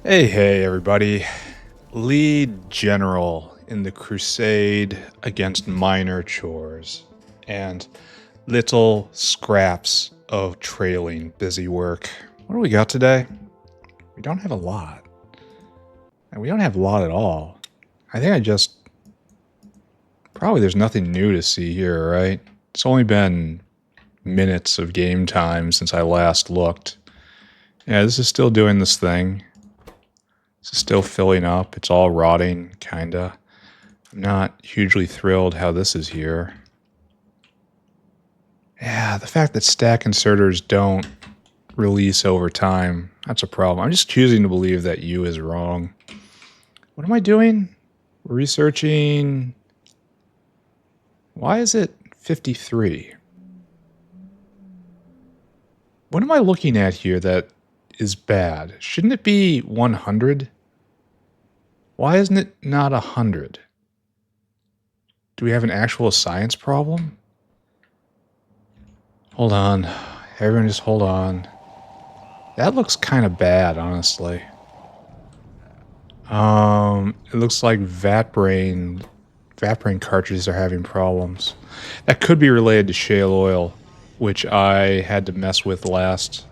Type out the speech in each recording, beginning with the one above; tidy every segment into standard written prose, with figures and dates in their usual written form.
Hey, everybody. Lead general in the crusade against minor chores and little scraps of trailing busy work. What do we got today? We don't have a lot. And we don't have a lot at all. I think probably there's nothing new to see here, right? It's only been minutes of game time since I last looked. Yeah, this is still doing this thing. It's still filling up. It's all rotting, kinda. I'm not hugely thrilled how this is here. Yeah, the fact that stack inserters don't release over time, that's a problem. I'm just choosing to believe that U is wrong. What am I doing? Researching. Why is it 53? What am I looking at here that is bad? Shouldn't it be 100? Why isn't it not 100? Do we have an actual science problem? Hold on. Everyone just hold on. That looks kind of bad, honestly. It looks like vat brain cartridges are having problems. That could be related to shale oil, which I had to mess with last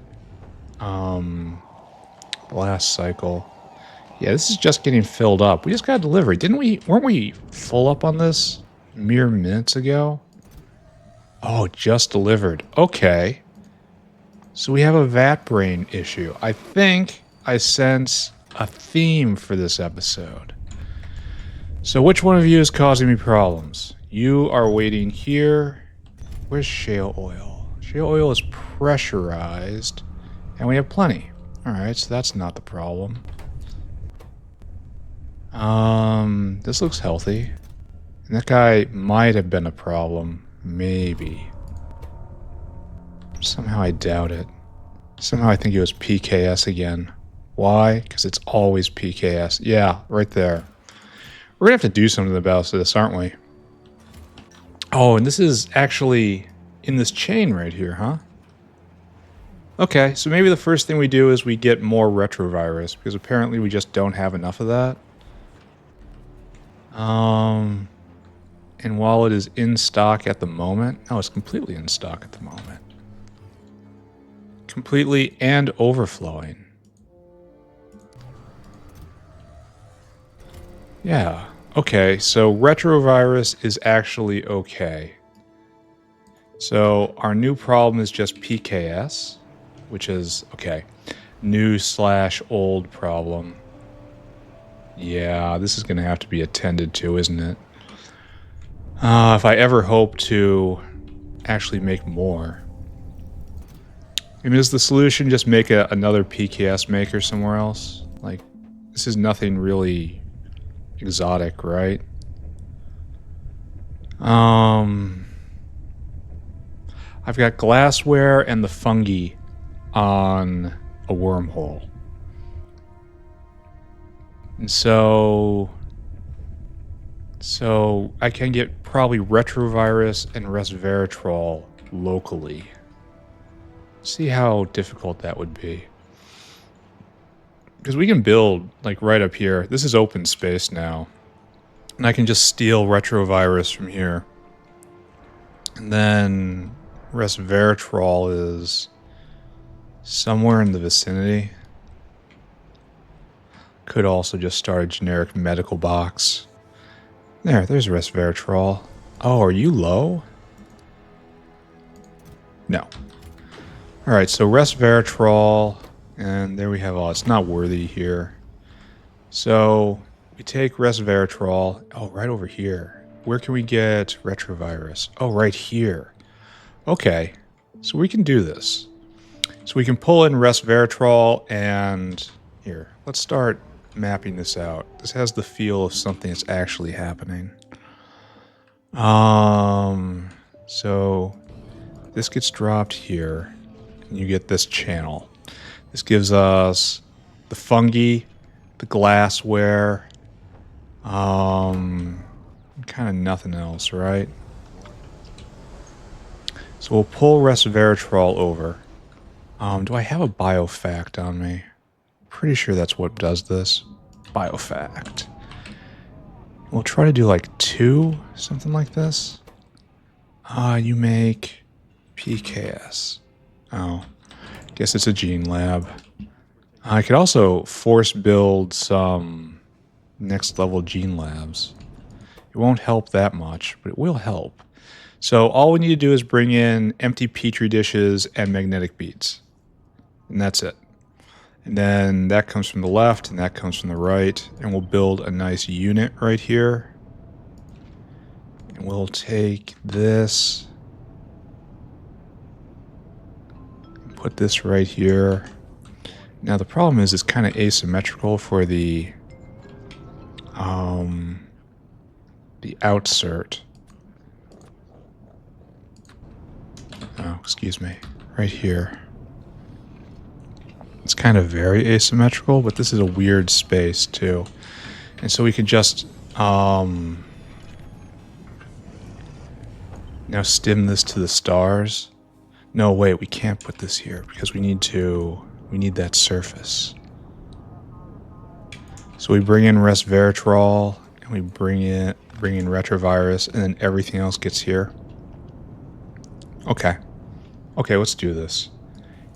cycle. Yeah, this is just getting filled up. We just got a delivery. Weren't we full up on this mere minutes ago? Oh, just delivered. Okay. So we have a vat brain issue. I think I sense a theme for this episode. So which one of you is causing me problems? You are waiting here. Where's shale oil? Shale oil is pressurized, and we have plenty. Alright, so that's not the problem. This looks healthy. And that guy might have been a problem. Maybe. Somehow I doubt it. Somehow I think it was PKS again. Why? Because it's always PKS. Yeah, right there. We're going to have to do something about this, aren't we? Oh, and this is actually in this chain right here, huh? Okay, so maybe the first thing we do is we get more retrovirus, because apparently we just don't have enough of that. And while it is in stock at the moment... Oh, it's completely in stock at the moment. Completely and overflowing. Yeah. Okay, so retrovirus is actually okay. So our new problem is just PKS, which is, okay, new/old problem. Yeah, this is going to have to be attended to, isn't it? If I ever hope to actually make more. I mean, is the solution just make another PKS maker somewhere else? Like, this is nothing really exotic, right? I've got glassware and the fungi on a wormhole. And so I can get probably retrovirus and resveratrol locally. See how difficult that would be. Because we can build, like, right up here. This is open space now. And I can just steal retrovirus from here. And then resveratrol is somewhere in the vicinity. Could also just start a generic medical box. There's resveratrol. Oh, are you low? No. Alright, so resveratrol, and there we have all. It's not worthy here. So we take resveratrol. Oh, right over here. Where can we get retrovirus? Oh, right here. Okay, so we can do this. So we can pull in resveratrol, and here, let's start mapping this out. This has the feel of something that's actually happening. So this gets dropped here, and you get this channel. This gives us the fungi, the glassware, kind of nothing else, right? So we'll pull resveratrol over. Do I have a biofact on me? pretty sure that's what does this. Biofact. We'll try to do like 2, something like this. You make PKS. Oh, guess it's a gene lab. I could also force build some next level gene labs. It won't help that much, but it will help. So all we need to do is bring in empty petri dishes and magnetic beads. And that's it. And then that comes from the left and that comes from the right. And we'll build a nice unit right here. And we'll take this. Put this right here. Now the problem is it's kind of asymmetrical for the outsert. Oh, excuse me. Right here. It's kind of very asymmetrical, but this is a weird space too. And so we could just now stim this to the stars. No, wait, we can't put this here because we need that surface. So we bring in resveratrol and we bring in retrovirus, and then everything else gets here. Okay. Okay, let's do this.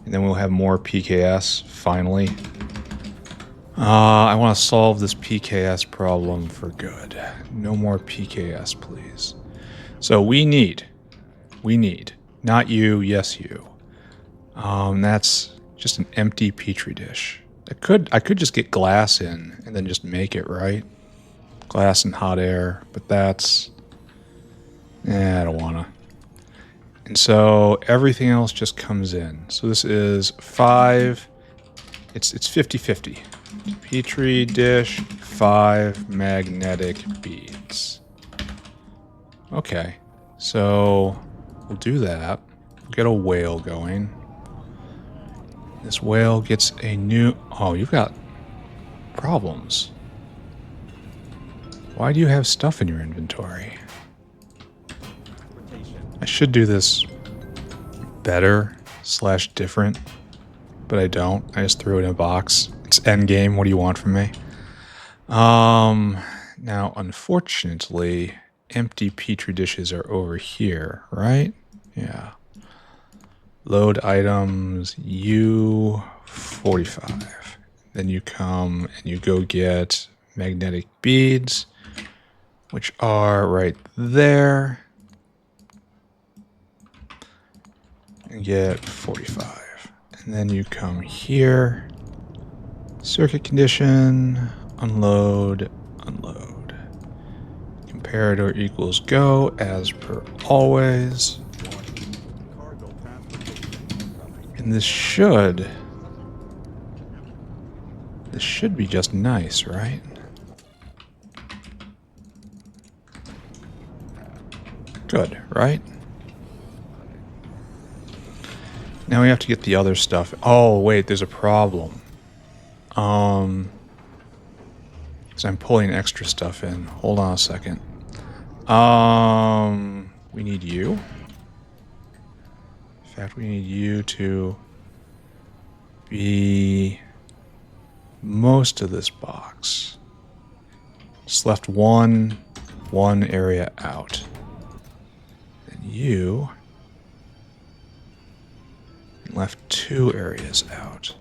And then we'll have more PKS, finally. I want to solve this PKS problem for good. No more PKS, please. So we need, not you, yes you. That's just an empty petri dish. I could just get glass in and then just make it, right? Glass and hot air, but that's... I don't wanna. And so everything else just comes in. So this is 5, it's 50-50. Petri dish, 5 magnetic beads. Okay, so we'll do that. We'll get a whale going. This whale gets a new... Oh, you've got problems. Why do you have stuff in your inventory? I should do this better / different, but I don't. I just threw it in a box. It's endgame. What do you want from me? Now, unfortunately, empty petri dishes are over here, right? Yeah. Load items U45. Then you come and you go get magnetic beads, which are right there. And get 45. And then you come here. Circuit condition. Unload. Unload. Comparator equals go, as per always. And this should be just nice, right? Good, right? Now we have to get the other stuff. Oh, wait, there's a problem. Because I'm pulling extra stuff in. Hold on a second. We need you. In fact, we need you to be most of this box. Just left one area out. And you left 2 areas out.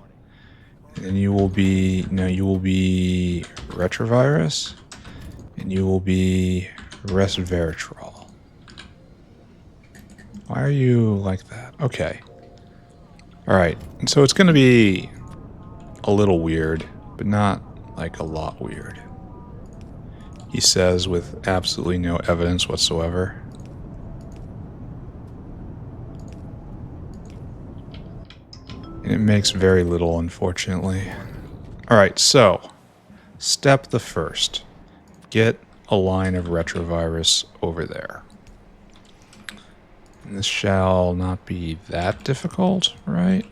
And then you will be Retrovirus, and you will be resveratrol. Why are you like that? Okay. Alright, and so it's going to be a little weird, but not like a lot weird. He says with absolutely no evidence whatsoever. And it makes very little, unfortunately. Alright, so, step the first. Get a line of retrovirus over there. And this shall not be that difficult, right?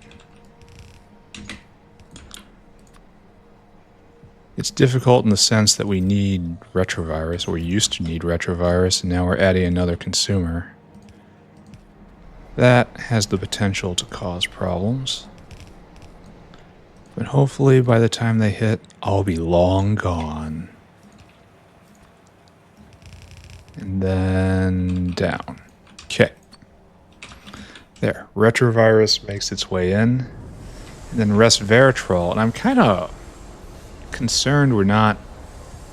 It's difficult in the sense that we need retrovirus, or we used to need retrovirus, and now we're adding another consumer. That has the potential to cause problems. And hopefully by the time they hit, I'll be long gone. And then down. Okay. There. Retrovirus makes its way in. And then resveratrol. And I'm kind of concerned we're not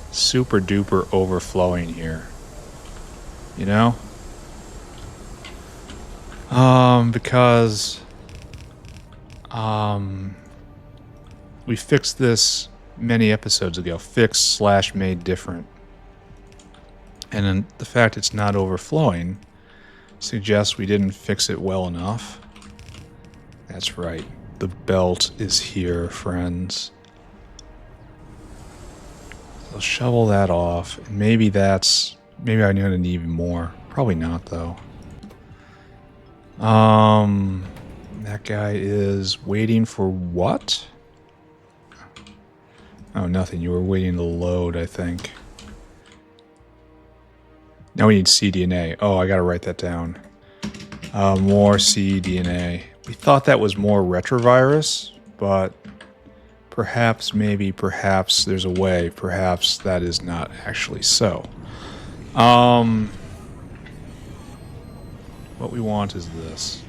super duper overflowing here. You know? Because we fixed this many episodes ago. Fixed / made different. And then the fact it's not overflowing suggests we didn't fix it well enough. That's right. The belt is here, friends. So shovel that off. And maybe I'm gonna need even more. Probably not though. That guy is waiting for what? Oh, nothing. You were waiting to load, I think. Now we need cDNA. Oh, I gotta write that down. More cDNA. We thought that was more retrovirus, but perhaps there's a way. Perhaps that is not actually so. What we want is this.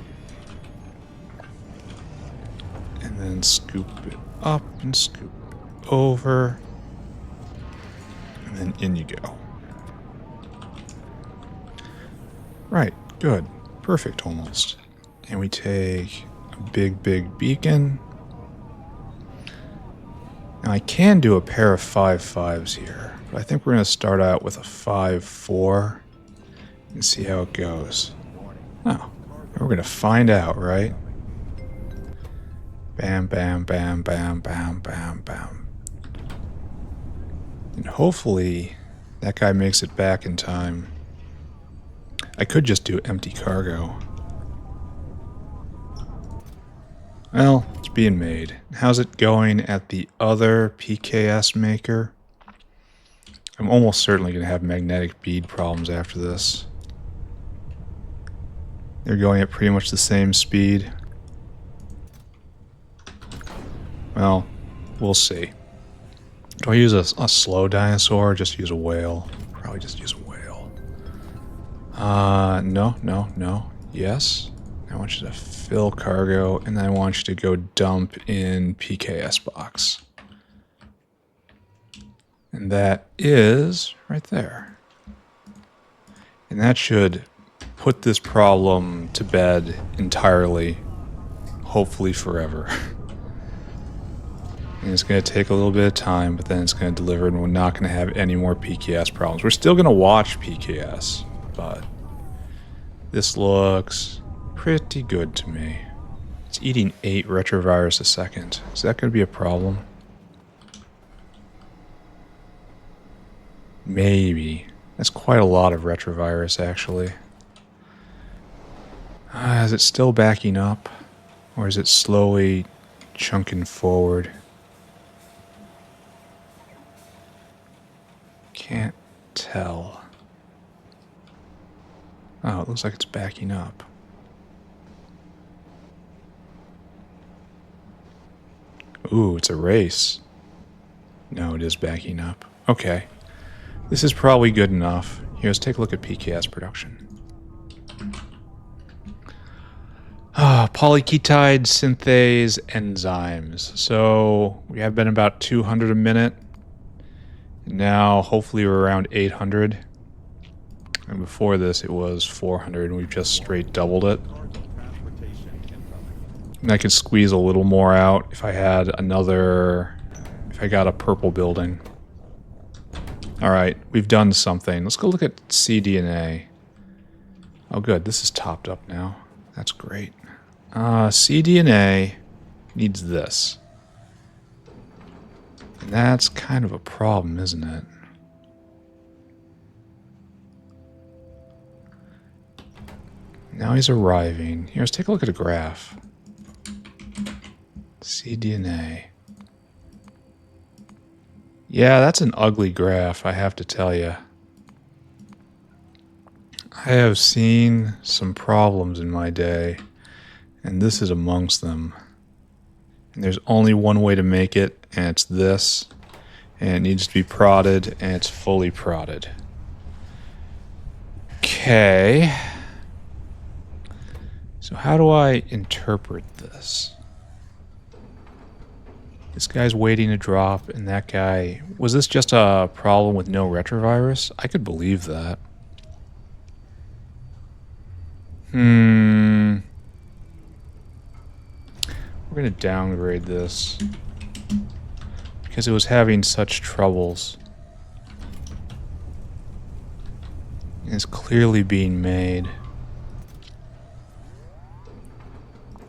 And then scoop it up and scoop it over. And then in you go. Right, good. Perfect almost. And we take a big beacon. Now I can do a pair of 5.5s here, but I think we're going to start out with a 5.4 and see how it goes. Oh, we're going to find out, right? Bam, bam, bam, bam, bam, bam, bam. And hopefully that guy makes it back in time. I could just do empty cargo. Well, it's being made. How's it going at the other PKS maker? I'm almost certainly going to have magnetic bead problems after this. They're going at pretty much the same speed. Well, we'll see. Do I use a slow dinosaur or just use a whale? Probably just use a whale. No. Yes. I want you to fill cargo, and then I want you to go dump in PKS box. And that is right there. And that should put this problem to bed entirely, hopefully forever. And it's going to take a little bit of time, but then it's going to deliver, and we're not going to have any more PKS problems. We're still going to watch PKS, but this looks pretty good to me. It's eating 8 retrovirus a second. Is that going to be a problem? Maybe. That's quite a lot of retrovirus, actually. Is it still backing up? Or is it slowly chunking forward? Can't tell. Oh, it looks like it's backing up. Ooh, it's a race. No, it is backing up. Okay. This is probably good enough. Here, let's take a look at PKS production. Polyketide synthase enzymes. So we have been about 200 a minute. Now, hopefully we're around 800. And before this, it was 400, and we've just straight doubled it. And I could squeeze a little more out if I had if I got a purple building. Alright, we've done something. Let's go look at cDNA. Oh good, this is topped up now. That's great. cDNA needs this. And that's kind of a problem, isn't it? Now he's arriving. Here, let's take a look at a graph. cDNA. Yeah, that's an ugly graph, I have to tell you. I have seen some problems in my day, and this is amongst them. And there's only one way to make it, and it's this. And it needs to be prodded, and it's fully prodded. Okay. So how do I interpret this? This guy's waiting to drop, and that guy... Was this just a problem with no retrovirus? I could believe that. We're going to downgrade this. Because it was having such troubles. And it's clearly being made.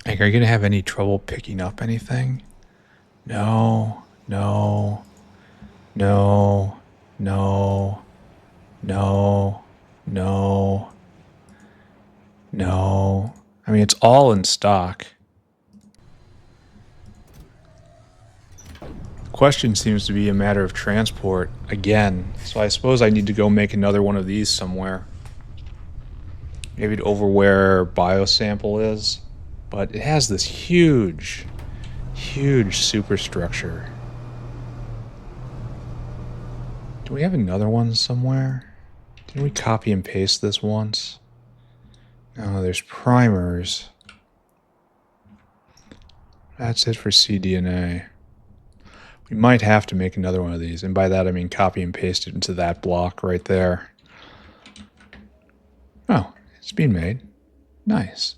Like, are you going to have any trouble picking up anything? No, no, no, no, no, no, no. I mean, it's all in stock. The question seems to be a matter of transport again. So I suppose I need to go make another one of these somewhere. Maybe over where biosample is. But it has this huge superstructure. Do we have another one somewhere? Didn't we copy and paste this once? No, there's primers. That's it for cDNA. We might have to make another one of these, and by that I mean copy and paste it into that block right there. Oh, it's being made. Nice.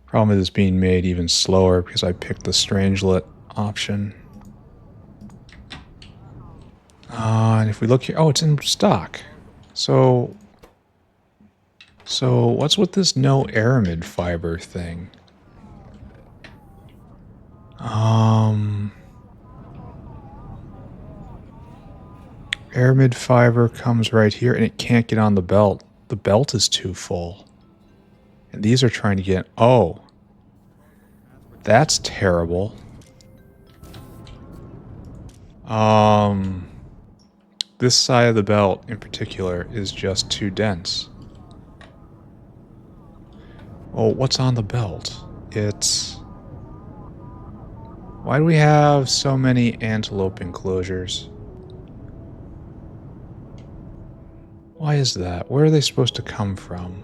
Problem is it's being made even slower because I picked the Strangelet option. And if we look here, oh, it's in stock. So what's with this no aramid fiber thing? Aramid fiber comes right here and it can't get on the belt. The belt is too full. And these are trying to get... Oh. That's terrible. This side of the belt in particular is just too dense. Oh, what's on the belt? It's... Why do we have so many antelope enclosures? Why is that? Where are they supposed to come from?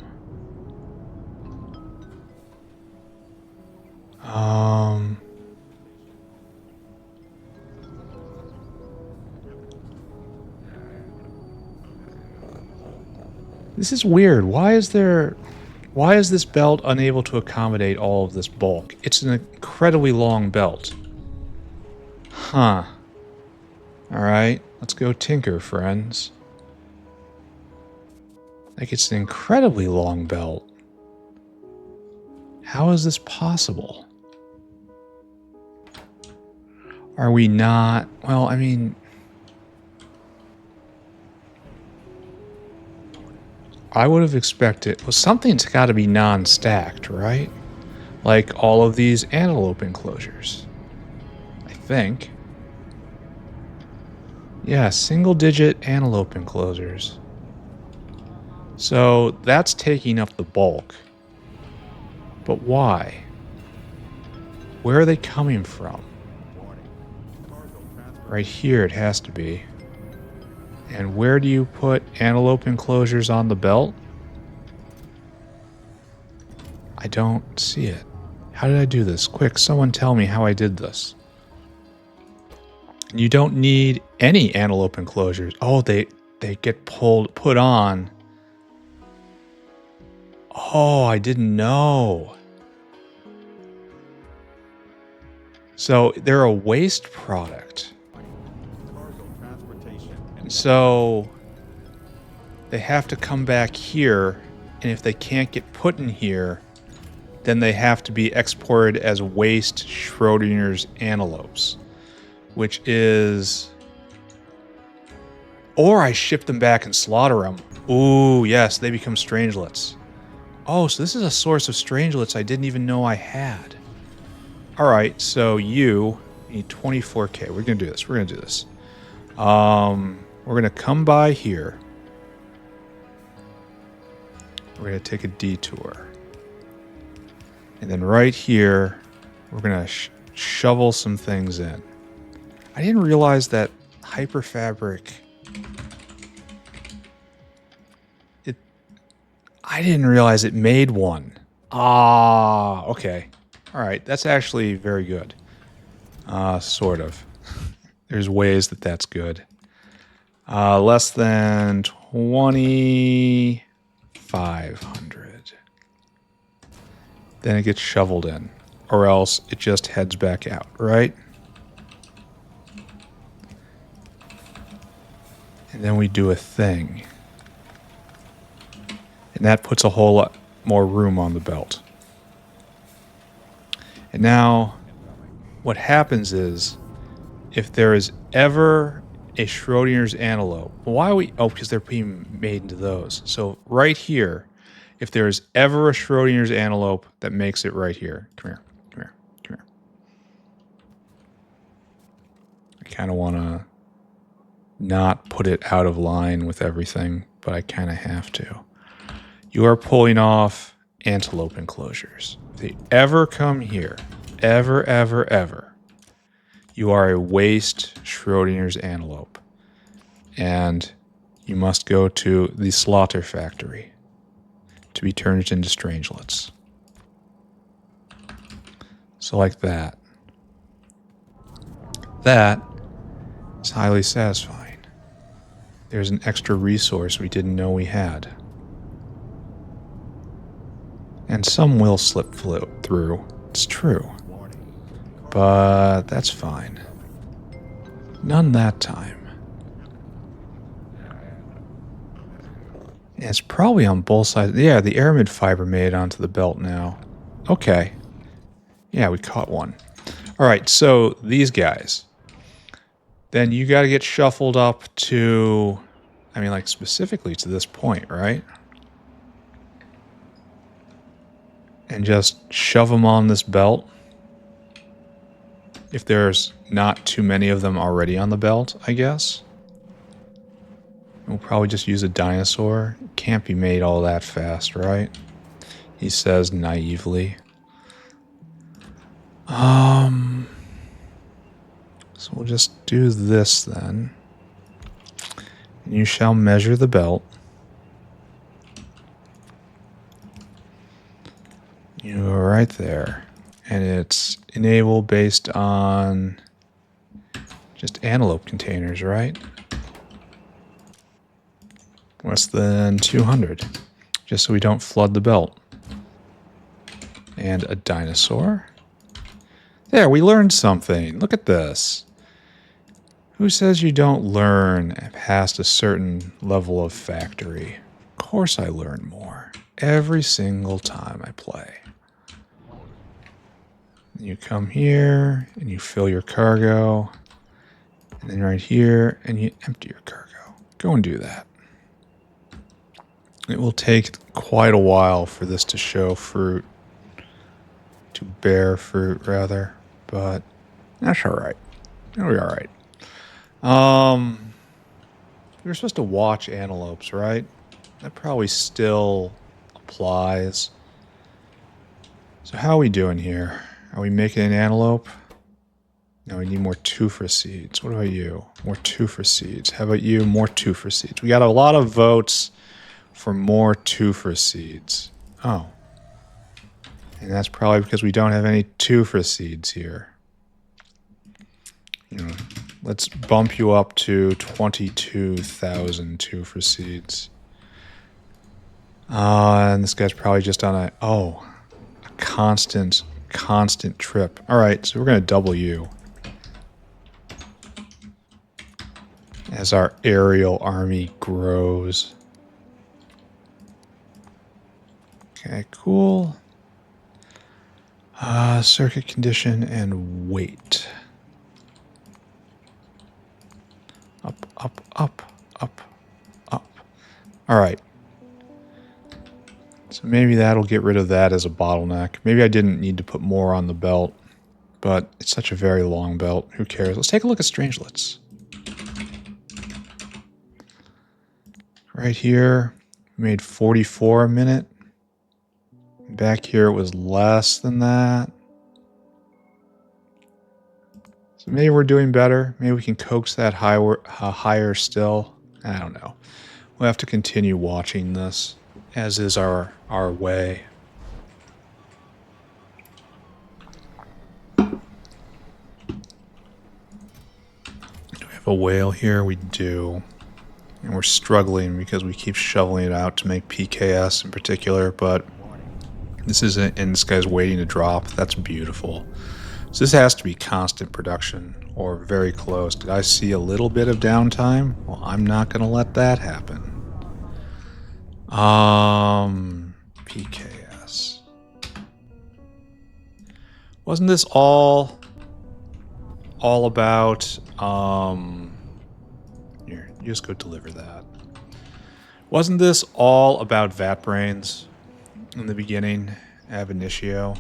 This is weird. Why is this belt unable to accommodate all of this bulk? It's an incredibly long belt. Huh. Alright, let's go tinker, friends. Like, it's an incredibly long belt. How is this possible? Are we not... Well, I mean... I would have expected... Well, something's got to be non-stacked, right? Like all of these antelope enclosures. I think. Yeah, single-digit antelope enclosures. So that's taking up the bulk. But why? Where are they coming from? Right here it has to be. And where do you put antelope enclosures on the belt? I don't see it. How did I do this? Quick, someone tell me how I did this. You don't need any antelope enclosures. Oh, they get put on. Oh, I didn't know. So they're a waste product. And so they have to come back here, and if they can't get put in here, then they have to be exported as waste Schrodinger's antelopes, which is... Or I ship them back and slaughter them. Ooh, yes, they become strangelets. Oh, so this is a source of strangelets I didn't even know I had. Alright, so you need 24k. We're going to do this. We're going to do this. We're going to come by here. We're going to take a detour. And then right here, we're going to shovel some things in. I didn't realize that hyperfabric... I didn't realize it made one. Ah, okay. All right, that's actually very good. Sort of. There's ways that that's good. Less than 2,500. Then it gets shoveled in. Or else it just heads back out, right? And then we do a thing. And that puts a whole lot more room on the belt. And now, what happens is, if there is ever a Schrodinger's antelope, why are we... Oh, because they're being made into those. So right here, if there is ever a Schrodinger's antelope, that makes it right here. Come here, come here, come here. I kind of want to not put it out of line with everything, but I kind of have to. You are pulling off antelope enclosures. If they ever come here, ever, you are a waste Schrodinger's antelope. And you must go to the slaughter factory to be turned into strangelets. So like that. That is highly satisfying. There's an extra resource we didn't know we had. And some will slip through. It's true. But that's fine. None that time. And it's probably on both sides. Yeah, the aramid fiber made it onto the belt now. Okay. Yeah, we caught one. All right, so these guys. Then you got to get shuffled up to, I mean, like specifically to this point, right? And just shove them on this belt. If there's not too many of them already on the belt, I guess. We'll probably just use a dinosaur. It can't be made all that fast, right? He says naively. So we'll just do this then. And you shall measure the belt. You are right there. And it's enabled based on just antelope containers, right? Less than 200. Just so we don't flood the belt. And a dinosaur. There, we learned something. Look at this. Who says you don't learn past a certain level of factory? Of course I learn more. Every single time I play. You come here, and you fill your cargo. And then right here, and you empty your cargo. Go and do that. It will take quite a while for this to show fruit. To bear fruit, rather. But that's alright. It'll be alright. We were supposed to watch antelopes, right? That probably still applies. So how are we doing here? Are we making an antelope? No, we need more tufa seeds. What about you? More tufa seeds. How about you? More tufa seeds. We got a lot of votes for more tufa seeds. Oh. And that's probably because we don't have any tufa seeds here. You know, let's bump you up to 22,000 tufa seeds. And this guy's probably just on a constant trip. All right, so we're going to double you. As our aerial army grows. Okay, cool. Circuit condition and weight. Up, up, up, up, up. All right. So maybe that'll get rid of that as a bottleneck. Maybe I didn't need to put more on the belt, but it's such a very long belt. Who cares? Let's take a look at strangelets. Right here, we made 44 a minute. Back here it was less than that. So maybe we're doing better. Maybe we can coax that higher still. I don't know. We'll have to continue watching this, as is our way. Do we have a whale here? We do. And we're struggling because we keep shoveling it out to make PKS in particular, but this isn't, and this guy's waiting to drop. That's beautiful. So this has to be constant production, or very close. Did I see a little bit of downtime? Well, I'm not going to let that happen. PKS. Wasn't this all about, here, you just go deliver that. Wasn't this all about vat brains in the beginning, ab initio?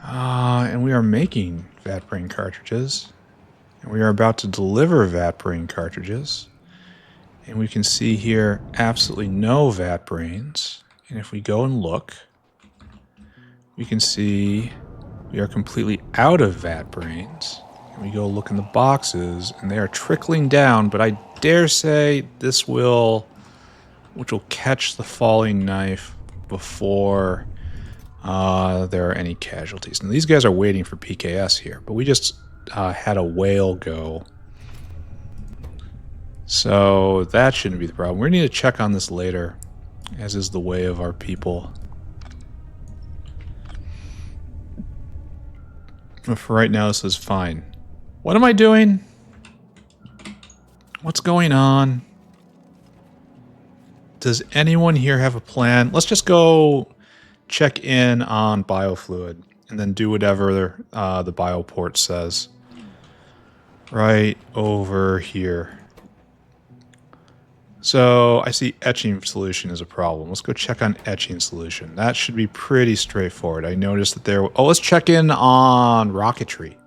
And we are making vat brain cartridges, and we are about to deliver vat brain cartridges, and we can see here absolutely no vat brains. And if we go and look, we can see we are completely out of vat brains. And we go look in the boxes, and they are trickling down, but I dare say this will, which will catch the falling knife before there are any casualties. Now these guys are waiting for PKS here, but we just had a whale go. So that shouldn't be the problem. We need to check on this later, as is the way of our people. But for right now, this is fine. What am I doing? What's going on? Does anyone here have a plan? Let's just go check in on biofluid and then do whatever the bioport says. Right over here. So I see etching solution is a problem. Let's go check on etching solution. That should be pretty straightforward. I noticed that there... Oh, let's check in on rocketry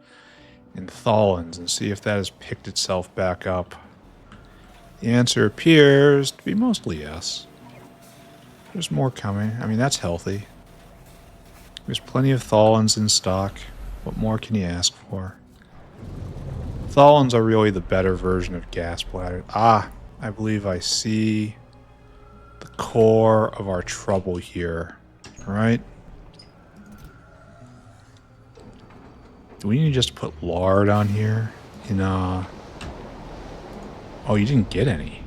and Tholins and see if that has picked itself back up. The answer appears to be mostly yes. There's more coming. I mean, that's healthy. There's plenty of Tholins in stock. What more can you ask for? Tholins are really the better version of gas bladder. Ah, I believe I see the core of our trouble here. Right? Do we need to just put lard on here? Oh, you didn't get any.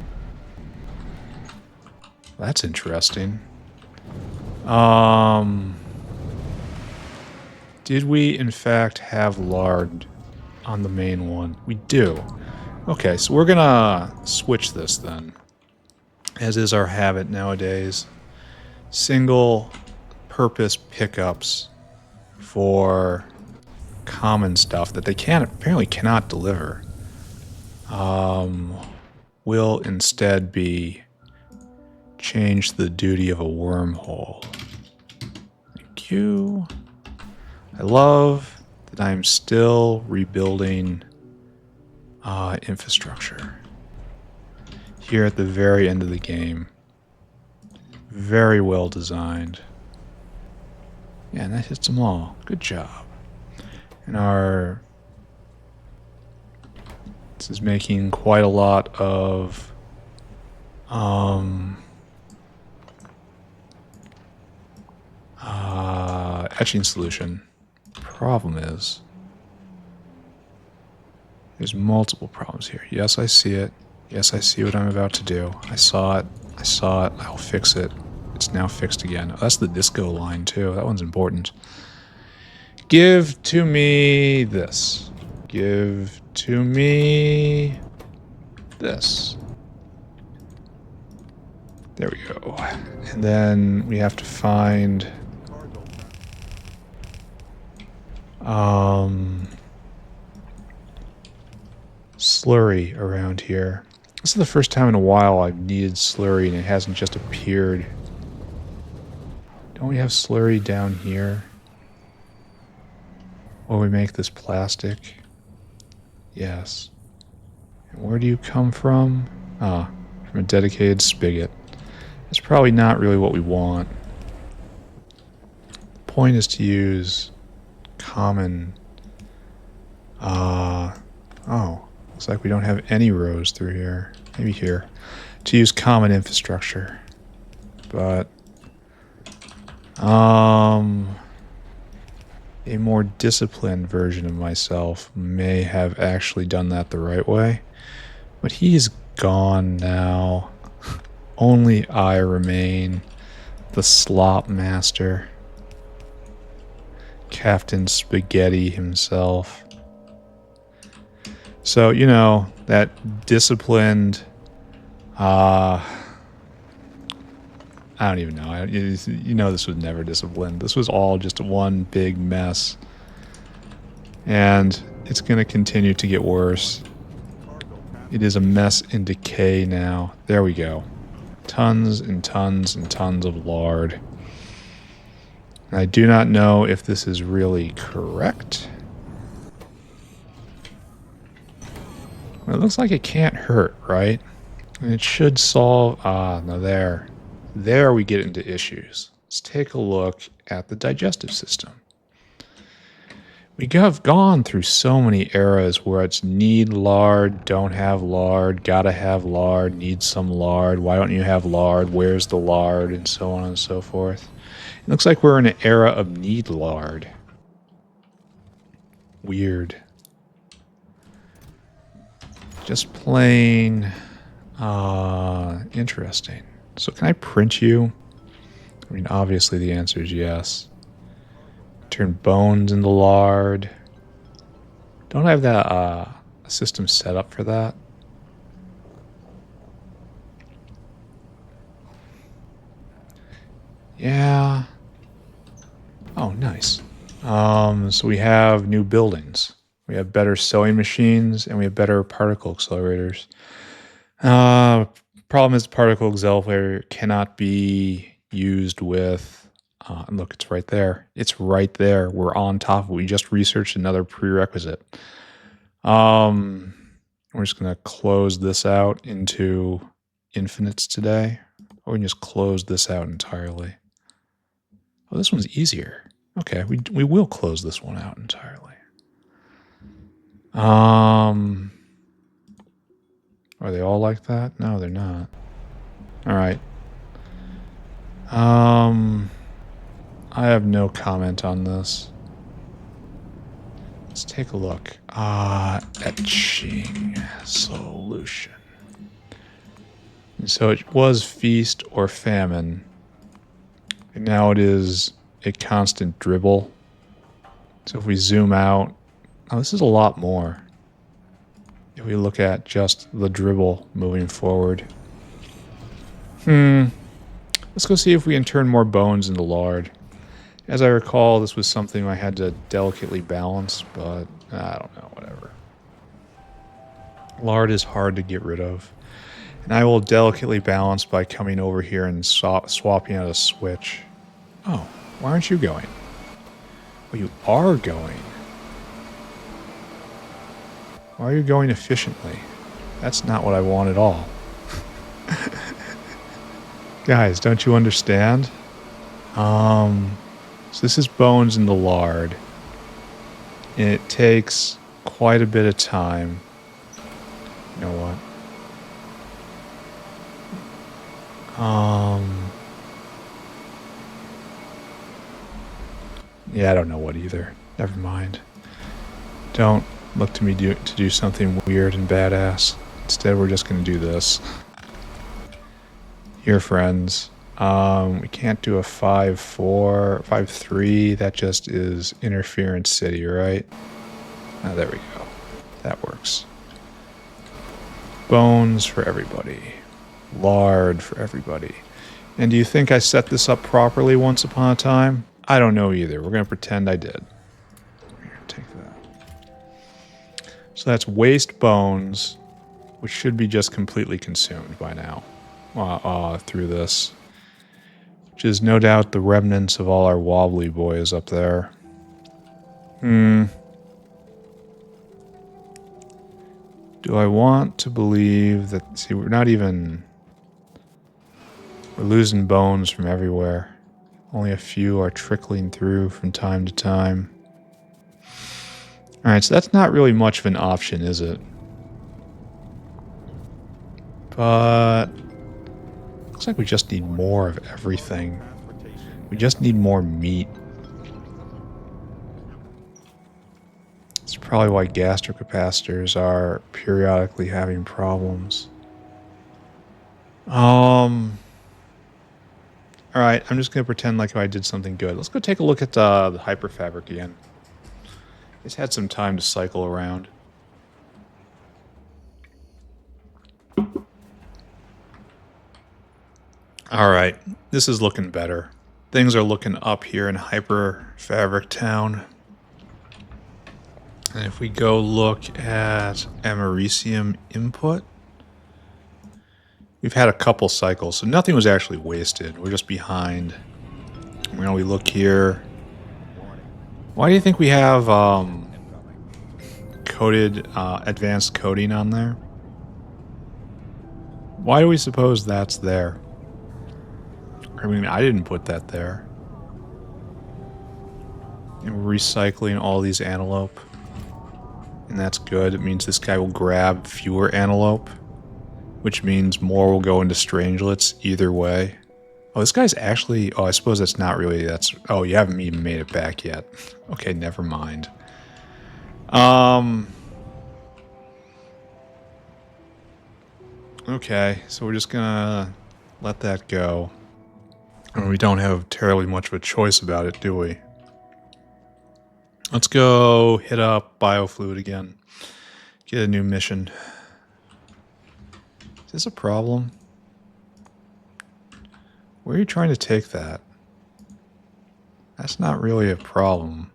That's interesting. Did we, in fact, have lard on the main one? We do. Okay, so we're gonna switch this then, as is our habit nowadays. Single purpose pickups for common stuff that they apparently cannot deliver will instead be change the duty of a wormhole. Thank you. I love that I'm still rebuilding infrastructure here at the very end of the game. Very well designed. Yeah, and that hits them all. Good job. And this is making quite a lot of etching solution. Problem is there's multiple problems here. Yes, I see it. Yes, I see what I'm about to do. I saw it. I saw it. I'll fix it. It's now fixed again. Oh, that's the disco line too. That one's important. Give to me this. Give to me this. There we go. And then we have to find slurry around here. This is the first time in a while I've needed slurry and it hasn't just appeared. Don't we have slurry down here? Or we make this plastic? Yes. And where do you come from? Ah, from a dedicated spigot. That's probably not really what we want. The point is to use common... oh, looks like we don't have any rows through here. Maybe here. To use common infrastructure. But... a more disciplined version of myself may have actually done that the right way. But he's gone now. Only I remain. The slop master. Captain Spaghetti himself. So, you know, that disciplined... I don't even know. You know this was never disciplined. This was all just one big mess. And it's going to continue to get worse. It is a mess in decay now. There we go. Tons and tons and tons of lard. I do not know if this is really correct. Well, it looks like it can't hurt, right? And it should solve... no, there. There we get into issues. Let's take a look at the digestive system. We have gone through so many eras where it's need lard, don't have lard, gotta have lard, need some lard, why don't you have lard, where's the lard, and so on and so forth. It looks like we're in an era of need lard. Weird. Just plain interesting. So can I print you? I mean, obviously the answer is yes. Turn bones into lard. Don't I have that system set up for that? Yeah. Oh, nice. So we have new buildings. We have better sewing machines, and we have better particle accelerators. Problem is, the particle accelerator cannot be used with... and look, it's right there. It's right there. We're on top of it. We just researched another prerequisite. We're just going to close this out into infinites today. Or we can just close this out entirely. Oh, this one's easier. Okay, we will close this one out entirely. Are they all like that? No, they're not. All right. I have no comment on this. Let's take a look. Etching solution. And so it was feast or famine. And now it is a constant dribble. So if we zoom out, oh, this is a lot more. If we look at just the dribble moving forward. Let's go see if we can turn more bones into lard. As I recall, this was something I had to delicately balance, but I don't know, whatever. Lard is hard to get rid of. And I will delicately balance by coming over here and swapping out a switch. Oh, why aren't you going? Well, you are going. Why are you going efficiently? That's not what I want at all. Guys, don't you understand? So this is bones in the lard. And it takes quite a bit of time. You know what? Yeah, I don't know what either. Never mind. Don't look to me to do something weird and badass. Instead, we're just going to do this. Here, friends. We can't do a 5-4, 5-3. That just is interference city, right? Ah, there we go. That works. Bones for everybody. Lard for everybody. And do you think I set this up properly once upon a time? I don't know either. We're going to pretend I did. Here, take that. So that's waste bones, which should be just completely consumed by now. Through this. Which is no doubt the remnants of all our wobbly boys up there. Do I want to believe that... See, we're not even... We're losing bones from everywhere. Only a few are trickling through from time to time. Alright, so that's not really much of an option, is it? But looks like we just need more of everything. We just need more meat. That's probably why gastrocapacitors are periodically having problems. Alright, I'm just going to pretend like I did something good. Let's go take a look at the hyperfabric again. It's had some time to cycle around. Alright, this is looking better. Things are looking up here in Hyperfabric Town. And if we go look at Americium input, we've had a couple cycles, so nothing was actually wasted. We're just behind. When we look here, why do you think we have coded advanced coding on there? Why do we suppose that's there? I mean, I didn't put that there. And we're recycling all these antelope. And that's good. It means this guy will grab fewer antelope, which means more will go into strangelets either way. Oh, this guy's actually... Oh, I suppose that's not really... That's... Oh, you haven't even made it back yet. Okay, never mind. Okay, so we're just gonna let that go. And we don't have terribly much of a choice about it, do we? Let's go hit up biofluid again. Get a new mission. Is this a problem? Where are you trying to take that? That's not really a problem.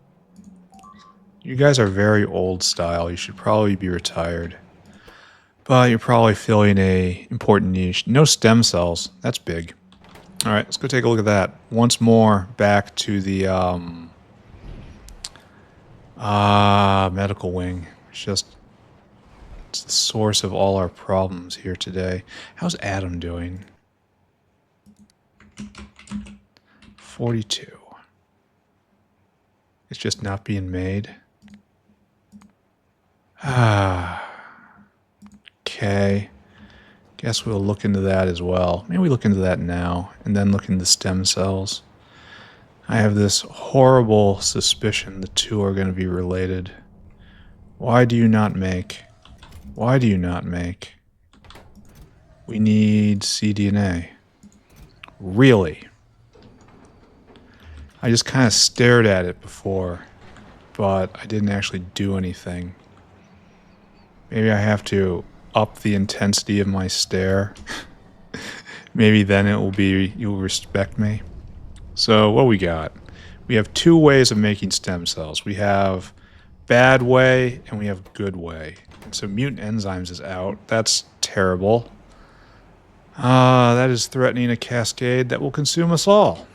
You guys are very old style. You should probably be retired. But you're probably filling a important niche. No stem cells. That's big. Alright, let's go take a look at that. Once more, back to the medical wing. It's the source of all our problems here today. How's Adam doing? 42. It's just not being made. Okay. Guess we'll look into that as well. Maybe we look into that now, and then look into stem cells. I have this horrible suspicion the two are going to be related. Why do you not make? Why do you not make? We need cDNA. Really? I just kind of stared at it before, but I didn't actually do anything. Maybe I have to up the intensity of my stare. Maybe then it will be, you'll respect me. So what we got? We have two ways of making stem cells. We have bad way and we have good way. And so mutant enzymes is out. That's terrible. That is threatening a cascade that will consume us all.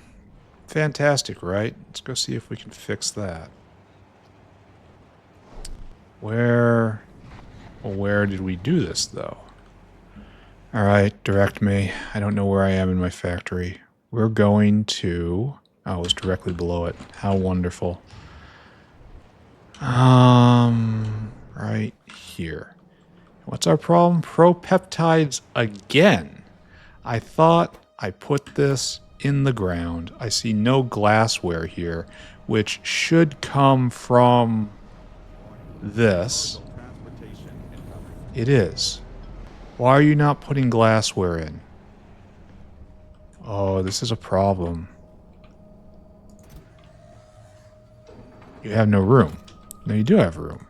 Fantastic, right? Let's go see if we can fix that. Where did we do this, though? Alright, direct me. I don't know where I am in my factory. We're going to... Oh, it was directly below it. How wonderful. Right here. What's our problem? Propeptides again. I thought I put this in the ground. I see no glassware here, which should come from this. It is. Why are you not putting glassware in? Oh, this is a problem. You have no room. No, you do have room.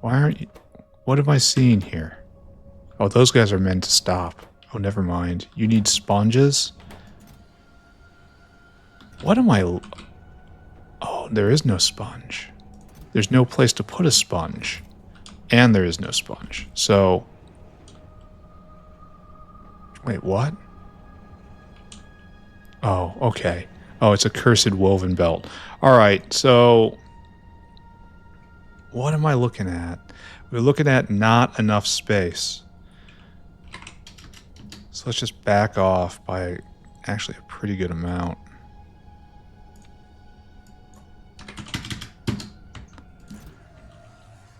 Why aren't you... What am I seeing here? Oh, those guys are meant to stop. Oh, never mind. You need sponges? What am I... Oh, there is no sponge. There's no place to put a sponge. And there is no sponge. So... Wait, what? Oh, okay. Oh, it's a cursed woven belt. Alright, so... What am I looking at? We're looking at not enough space. So let's just back off by actually a pretty good amount.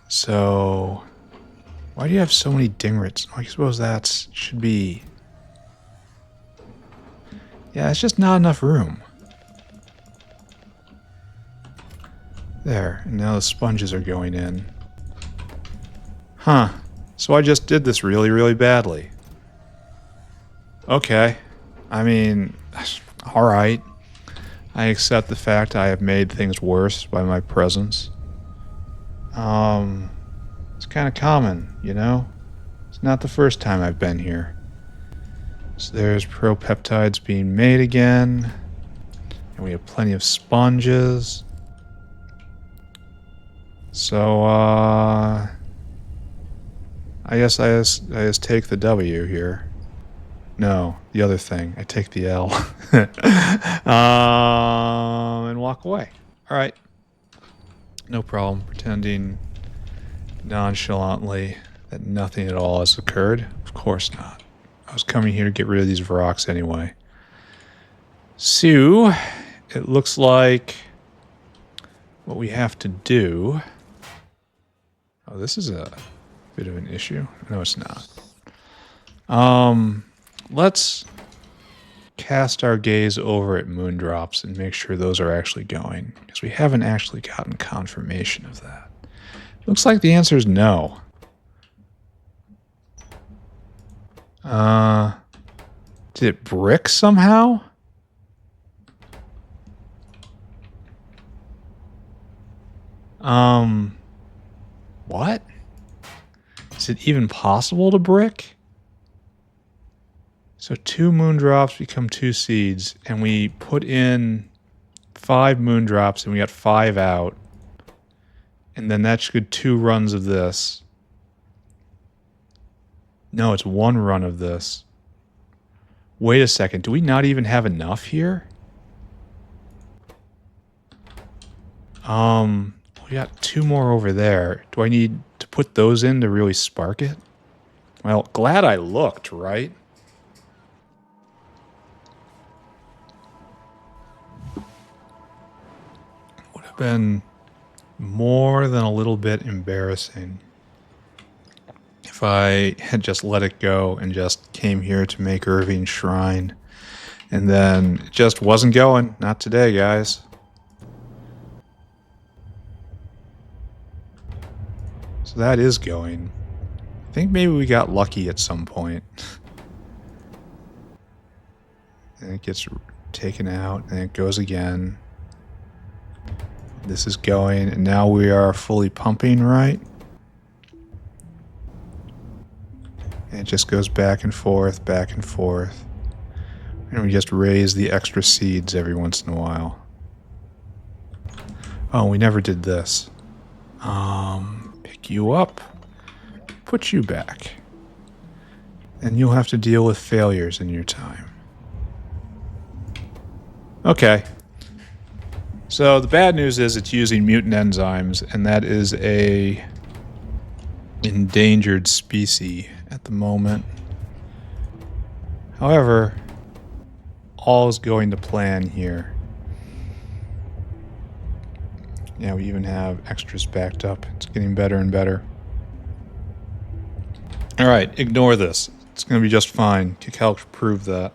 So, why do you have so many dingrets? I suppose that should be... Yeah, it's just not enough room. There, and now the sponges are going in. Huh. So I just did this really, really badly. Okay. I mean, alright. I accept the fact I have made things worse by my presence. It's kind of common, you know? It's not the first time I've been here. So there's propeptides being made again. And we have plenty of sponges. So, I guess I just take the W here. No, the other thing. I take the L. And walk away. All right. No problem. Pretending nonchalantly that nothing at all has occurred. Of course not. I was coming here to get rid of these rocks anyway. So, it looks like what we have to do... Oh, this is a bit of an issue. No, it's not. Let's cast our gaze over at moondrops and make sure those are actually going, because we haven't actually gotten confirmation of that. Looks like the answer is no. Did it brick somehow? What? Is it even possible to brick? So 2 moondrops become 2 seeds, and we put in 5 moondrops, and we got 5 out. And then that should 2 runs of this. No, it's 1 run of this. Wait a second, do we not even have enough here? We got 2 more over there. Do I need to put those in to really spark it? Well, glad I looked, right? Would have been more than a little bit embarrassing if I had just let it go and just came here to make Irving's shrine. And then it just wasn't going. Not today, guys. So that is going. I think maybe we got lucky at some point. And it gets taken out, and it goes again. This is going, and now we are fully pumping, right? And it just goes back and forth, back and forth. And we just raise the extra seeds every once in a while. Oh, we never did this. Pick you up, put you back. And you'll have to deal with failures in your time. Okay. So the bad news is it's using mutant enzymes, and that is a endangered species at the moment. However, all is going to plan here. Yeah, we even have extras backed up. It's getting better and better. Alright, ignore this. It's going to be just fine. Calc proved that.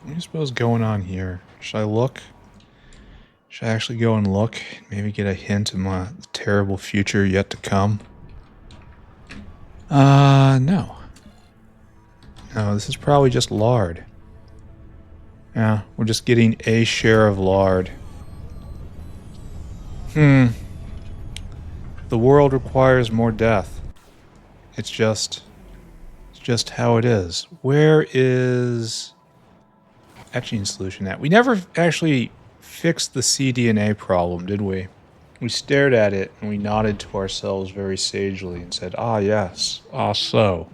What do you suppose going on here? Should I look? Should I actually go and look? Maybe get a hint of my terrible future yet to come? No. No, this is probably just lard. Yeah, we're just getting a share of lard. The world requires more death. It's just how it is. Where is etching solution at? We never actually fixed the cDNA problem, did we? We stared at it and we nodded to ourselves very sagely and said, "Ah, yes. Ah, so.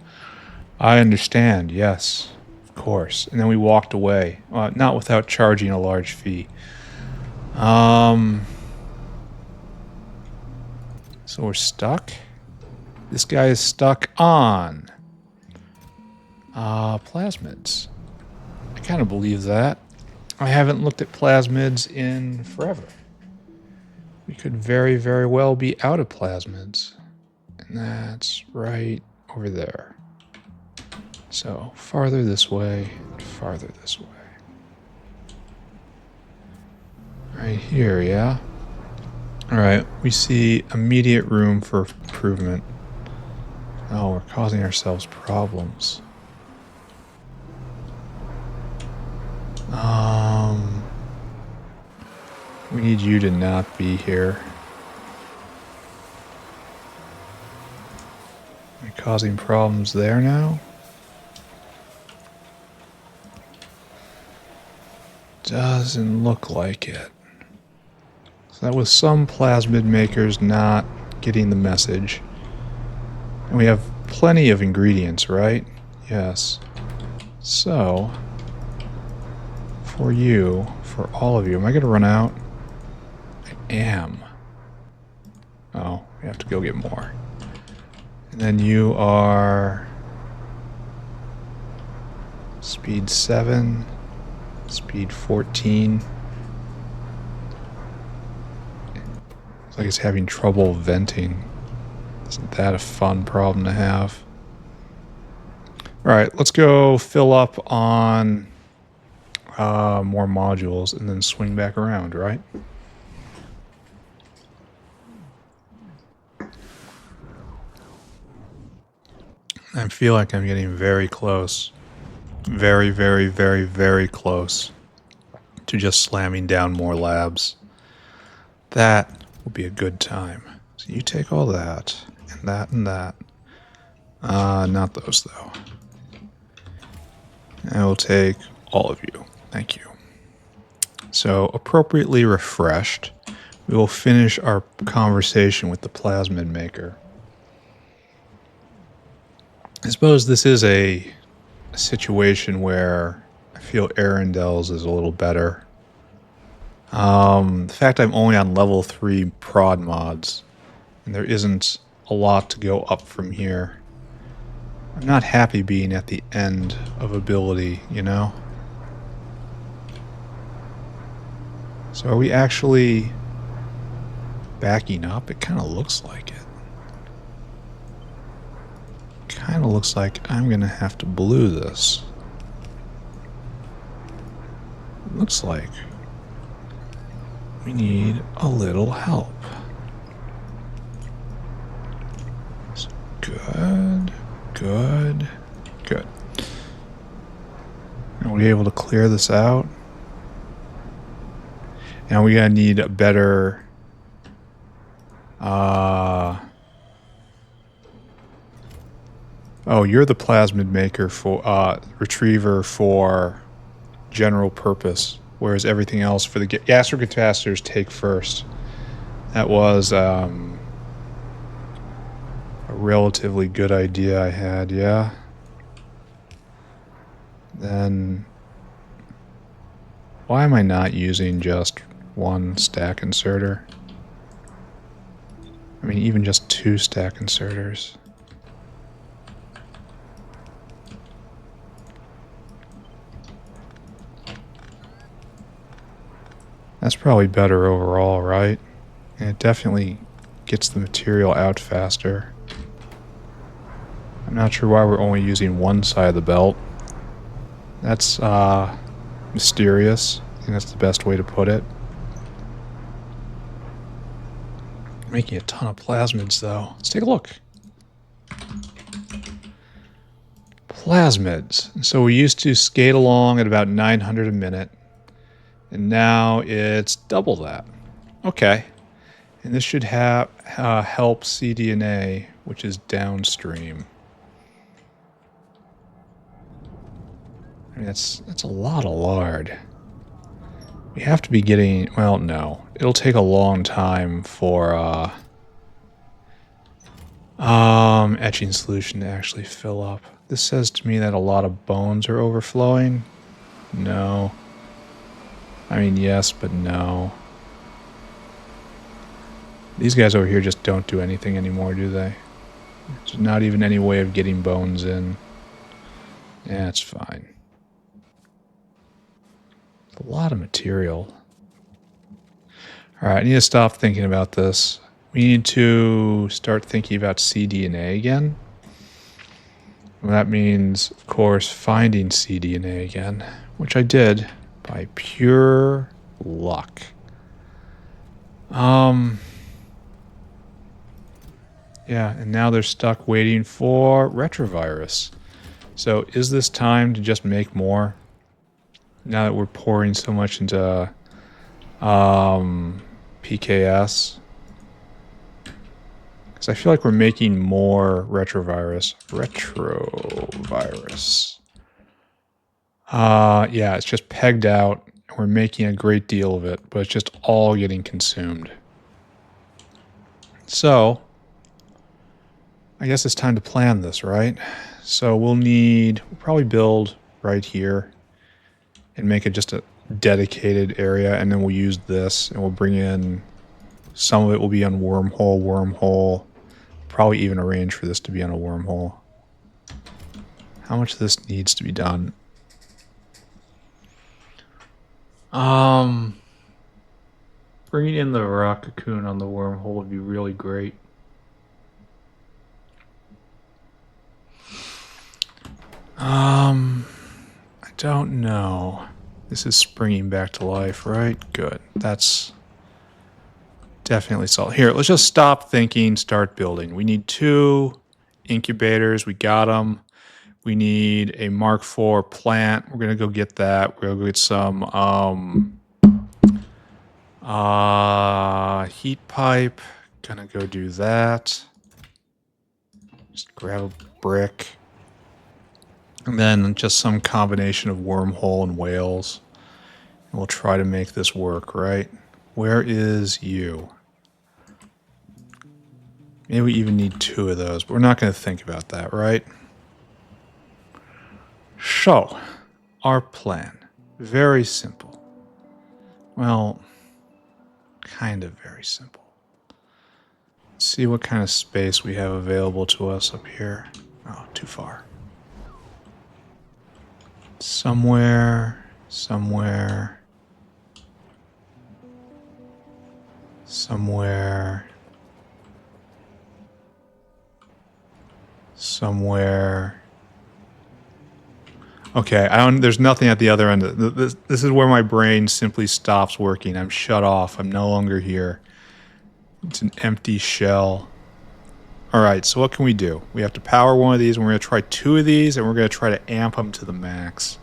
I understand. Yes, of course." And then we walked away, not without charging a large fee. So we're stuck. This guy is stuck on plasmids. I kind of believe that. I haven't looked at plasmids in forever. we could very, very well be out of plasmids. And that's right over there. So farther this way, farther this way. Right here, yeah? Alright, we see immediate room for improvement. Oh, we're causing ourselves problems. We need you to not be here. You're causing problems there now? Doesn't look like it. So that was some plasmid makers not getting the message. And we have plenty of ingredients, right? Yes. So, for you, for all of you, am I going to run out? I am. Oh, we have to go get more. And then you are speed 7, speed 14. Looks like it's having trouble venting. Isn't that a fun problem to have? Alright, let's go fill up on more modules and then swing back around, right? I feel like I'm getting very close. Very, very, very, very close to just slamming down more labs. That will be a good time. So you take all that, and that, and that. Not those, though. I will take all of you. Thank you. So, appropriately refreshed, we will finish our conversation with the plasmid maker. I suppose this is a situation where I feel Arendel's is a little better. The fact I'm only on level 3 prod mods, and there isn't a lot to go up from here. I'm not happy being at the end of ability, you know? So are we actually backing up? It kind of looks like it. Kind of looks like I'm going to have to blue this. It looks like we need a little help. So good, good, good. Are we able to clear this out? And we're going to need a better... Oh, you're the plasmid maker for retriever for general purpose, whereas everything else for the gastrocatasters take first. That was a relatively good idea I had, yeah. Then why am I not using just one stack inserter? I mean, even just 2 stack inserters. That's probably better overall, right? And it definitely gets the material out faster. I'm not sure why we're only using one side of the belt. That's mysterious. I think that's the best way to put it. Making a ton of plasmids, though. Let's take a look. Plasmids. So we used to skate along at about 900 a minute. And now it's double that. Okay. And this should have help cDNA, which is downstream. I mean, that's a lot of lard. We have to be getting... Well, no. It'll take a long time for etching solution to actually fill up. This says to me that a lot of bones are overflowing. No. I mean, yes, but no. These guys over here just don't do anything anymore, do they? There's not even any way of getting bones in. Yeah, it's fine. It's a lot of material. All right, I need to stop thinking about this. We need to start thinking about cDNA again. And that means, of course, finding cDNA again, which I did by pure luck. Yeah, and now they're stuck waiting for Retrovirus. So is this time to just make more? Now that we're pouring so much into PKS? Because I feel like we're making more Retrovirus. Yeah, it's just pegged out. And we're making a great deal of it, but it's just all getting consumed. So, I guess it's time to plan this, right? So we'll probably build right here and make it just a dedicated area, and then we'll use this, and we'll bring in, some of it will be on wormhole, probably even arrange for this to be on a wormhole. How much of this needs to be done? Bringing in the rock cocoon on the wormhole would be really great. I don't know. This is springing back to life, right? Good. That's definitely solid. Here, let's just stop thinking, start building. We need 2 incubators. We got them. We need a Mark IV plant. We're going to go get that. We're going to go get some heat pipe. Gonna go do that. Just grab a brick. And then just some combination of wormhole and whales. And we'll try to make this work, right? Where is you? Maybe we even need 2 of those, but we're not going to think about that, right? So, our plan. Very simple. Well, kind of very simple. Let's see what kind of space we have available to us up here. Oh, too far. Somewhere. Okay, there's nothing at the other end. This is where my brain simply stops working. I'm shut off. I'm no longer here. It's an empty shell. All right, so what can we do? We have to power one of these, and we're going to try 2 of these, and we're going to try to amp them to the max.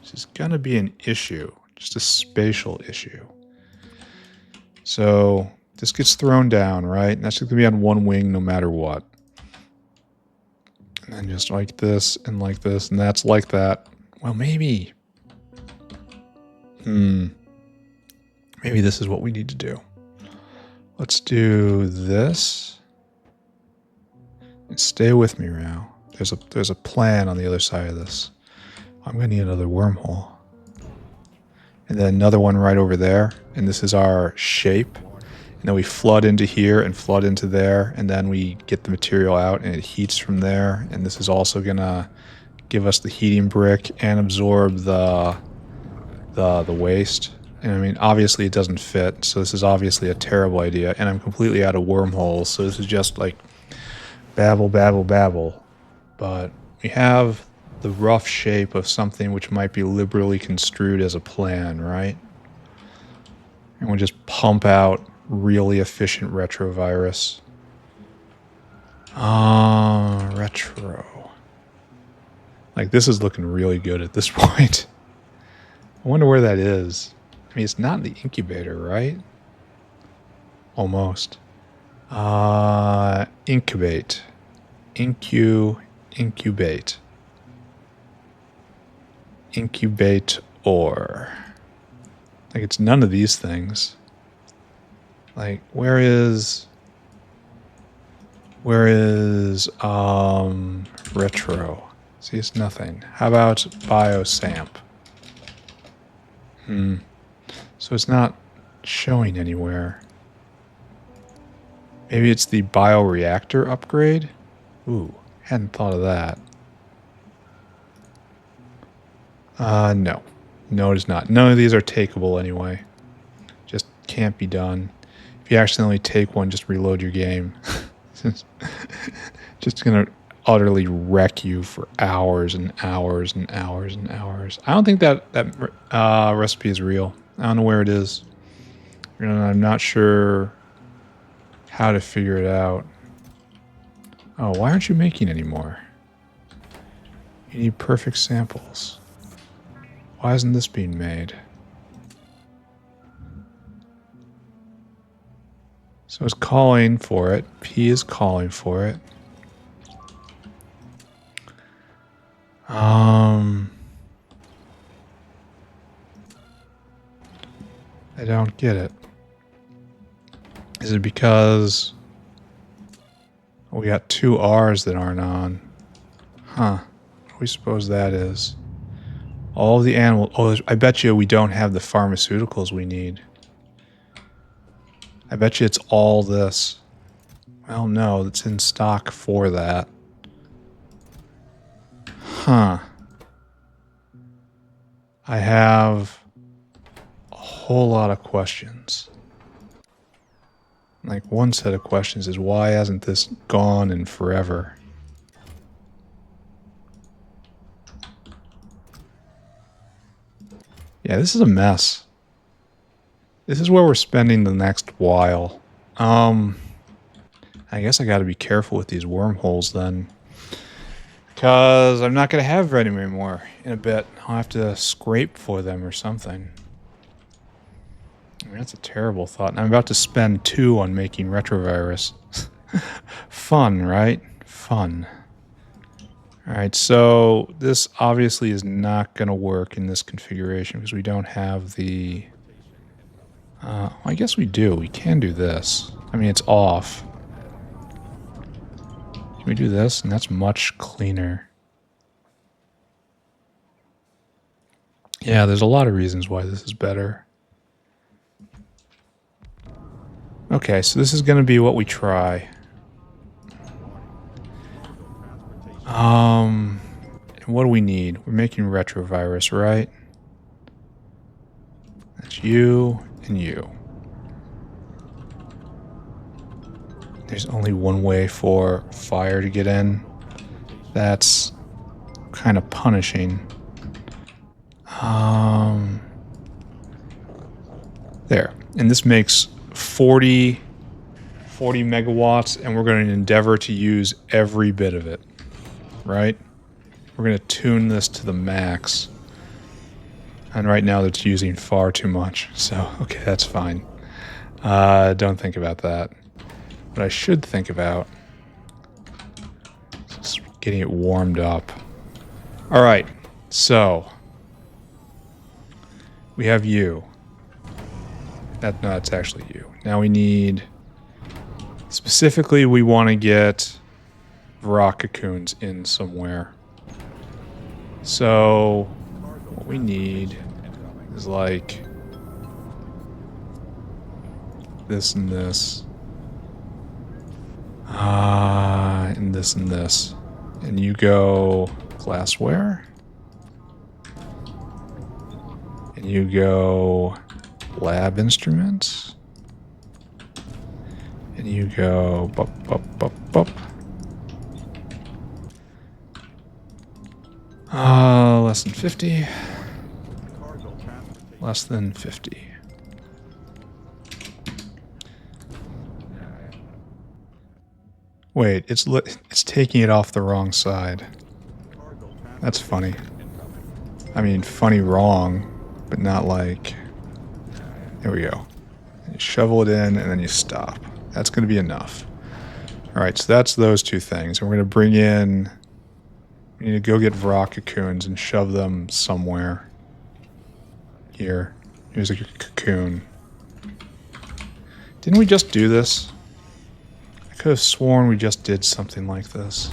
This is going to be an issue, just a spatial issue. So this gets thrown down, right? And that's going to be on one wing no matter what. And then just like this, and that's like that. Well, maybe. Maybe this is what we need to do. Let's do this. And stay with me, Rao. There's a plan on the other side of this. I'm going to need another wormhole. And then another one right over there. And this is our shape. And then we flood into here and flood into there. And then we get the material out and it heats from there. And this is also going to give us the heating brick and absorb the waste. And I mean, obviously it doesn't fit. So this is obviously a terrible idea. And I'm completely out of wormholes. So this is just like babble. But we have the rough shape of something which might be liberally construed as a plan, right? And we'll just pump out really efficient retrovirus. Retro. Like, this is looking really good at this point. I wonder where that is. I mean, it's not in the incubator, right? Almost. Incubate. Incubate. Incubate or. Like, it's none of these things. Like, where is retro? See, it's nothing. How about biosamp? So it's not showing anywhere. Maybe it's the bioreactor upgrade? Ooh, hadn't thought of that. No. No, it is not. None of these are takeable anyway. Just can't be done. If you accidentally take one, just reload your game. Just gonna utterly wreck you for hours and hours and hours and hours. I don't think that recipe is real. I don't know where it is. And I'm not sure how to figure it out. Oh, why aren't you making any more? You need perfect samples. Why isn't this being made? So it's calling for it. P is calling for it. I don't get it. Is it because we got two R's that aren't on? Huh. What do we suppose that is? All the animal... Oh, I bet you we don't have the pharmaceuticals we need. I bet you it's all this. Well, no, it's in stock for that. Huh. I have a whole lot of questions. Like, one set of questions is, why hasn't this gone in forever? Yeah, this is a mess. This is where we're spending the next while. I guess I gotta be careful with these wormholes then. Because I'm not gonna have very many more in a bit. I'll have to scrape for them or something. I mean, that's a terrible thought. And I'm about to spend 2 on making Retrovirus. Fun, right? Fun. Alright, so this obviously is not going to work in this configuration because we don't have the... well, I guess we do. We can do this. I mean, it's off. Can we do this? And that's much cleaner. Yeah, there's a lot of reasons why this is better. Okay, so this is going to be what we try. And what do we need? We're making Retrovirus, right? That's you and you. There's only one way for fire to get in. That's kind of punishing. There. And this makes 40 megawatts, and we're going to endeavor to use every bit of it. Right? We're going to tune this to the max. And right now it's using far too much. So, okay, that's fine. Don't think about that. What I should think about is getting it warmed up. Alright, so we have you. No, it's actually you. Now we need... Specifically, we want to get rock cocoons in somewhere. So, what we need is like this and this. And this and this. And you go glassware. And you go lab instruments. And you go bup, bup, bup, bup. Less than 50. Less than 50. Wait, it's taking it off the wrong side. That's funny. I mean, funny wrong, but not like... There we go. You shovel it in, and then you stop. That's going to be enough. Alright, so that's those two things. And we're going to bring in... We need to go get rock cocoons and shove them somewhere. Here. Here's a cocoon. Didn't we just do this? I could have sworn we just did something like this.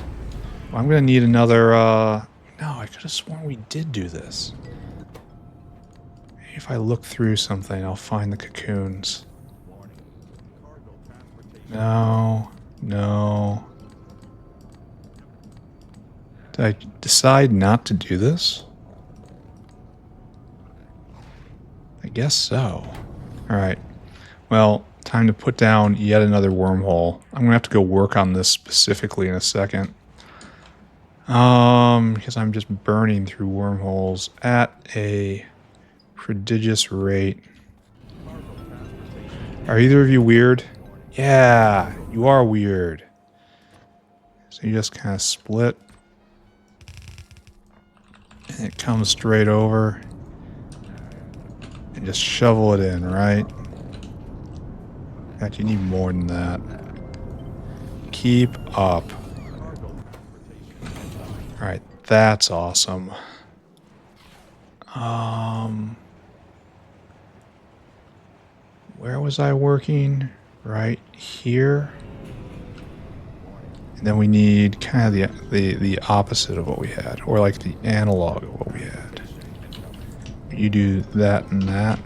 Well, I'm going to need another... No, I could have sworn we did do this. Maybe if I look through something, I'll find the cocoons. No. No. Did I decide not to do this? I guess so. Alright. Well, time to put down yet another wormhole. I'm going to have to go work on this specifically in a second. Because I'm just burning through wormholes at a prodigious rate. Are either of you weird? Yeah, you are weird. So you just kind of split. And it comes straight over. And just shovel it in, right? In fact, you need more than that. Keep up. Alright, that's awesome. Where was I working? Right here. And then we need kind of the opposite of what we had, or like the analog of what we had. You do that and that.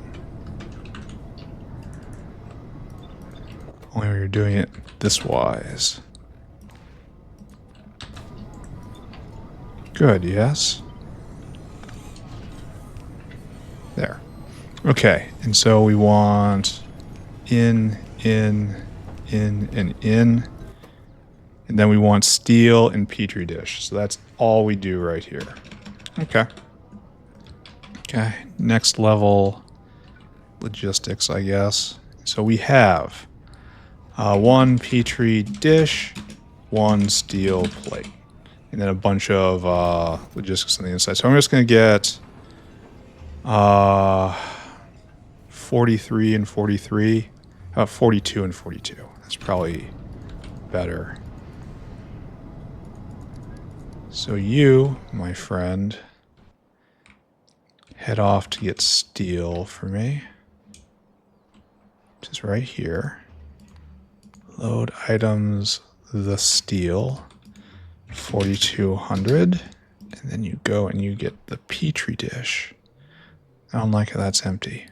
Only when you're doing it this wise. Good, yes. There. Okay, and so we want in, and in. And then we want steel and petri dish. So that's all we do right here. Okay. Okay, next level logistics, I guess. So we have one petri dish, one steel plate, and then a bunch of logistics on the inside. So I'm just going to get 43 and 43, 42 and 42. That's probably better. So you, my friend, head off to get steel for me, which is right here. Load items, the steel, 4200, and then you go and you get the petri dish. I don't like how that's empty.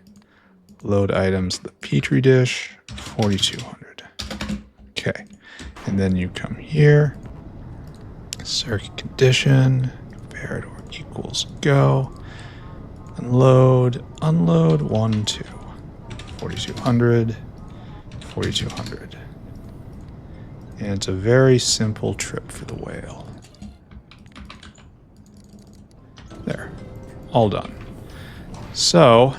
Load items, the petri dish, 4200. Okay, and then you come here, circuit condition, compared or equals go, unload, 1, 2, 4200, 4200. And it's a very simple trip for the whale. There, all done. So,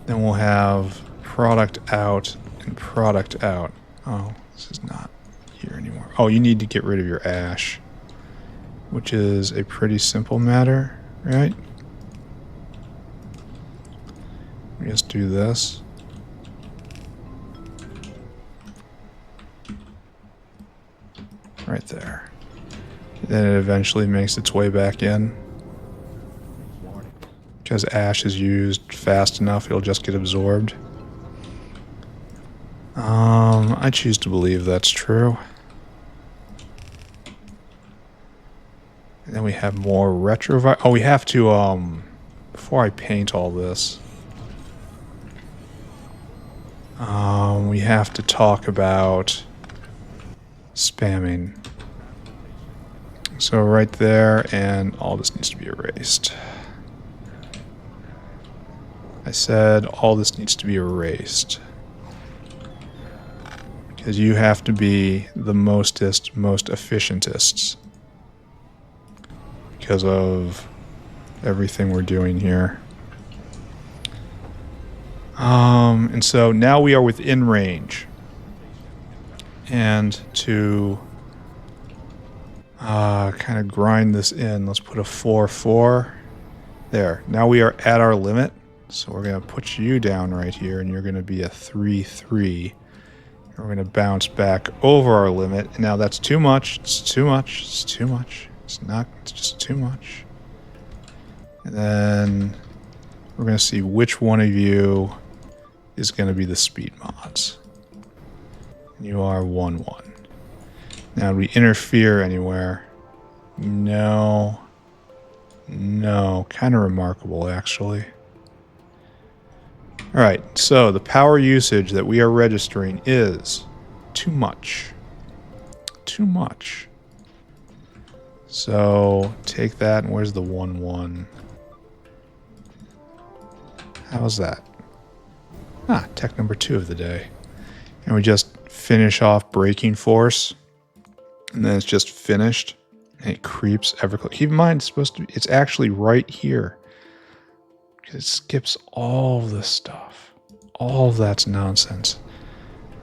then we'll have product out and product out. Oh, this is not here anymore. Oh, you need to get rid of your ash, which is a pretty simple matter, right? We just do this. Right there. Then it eventually makes its way back in. Because ash is used fast enough, it'll just get absorbed. I choose to believe that's true. And then we have more retrovirus. Oh, we have to, before I paint all this, we have to talk about spamming. So right there, and all this needs to be erased. I said all this needs to be erased. Because you have to be the most efficientists. Because of everything we're doing here. And so now we are within range. And to kind of grind this in, let's put a 4-4. There. Now we are at our limit. So we're going to put you down right here, and you're going to be a 3-3. We're going to bounce back over our limit. And now that's too much. It's too much. It's too much. It's not. It's just too much. And then we're going to see which one of you is going to be the speed mods. And you are 1-1. Now, do we interfere anywhere? No. No. Kind of remarkable, actually. Alright, so the power usage that we are registering is too much. Too much. So take that, and where's the 1-1? How was that? Ah, tech number 2 of the day. And we just finish off braking force. And then it's just finished. And it creeps ever closer. Keep in mind, it's actually right here. It skips all this stuff. All of that's nonsense.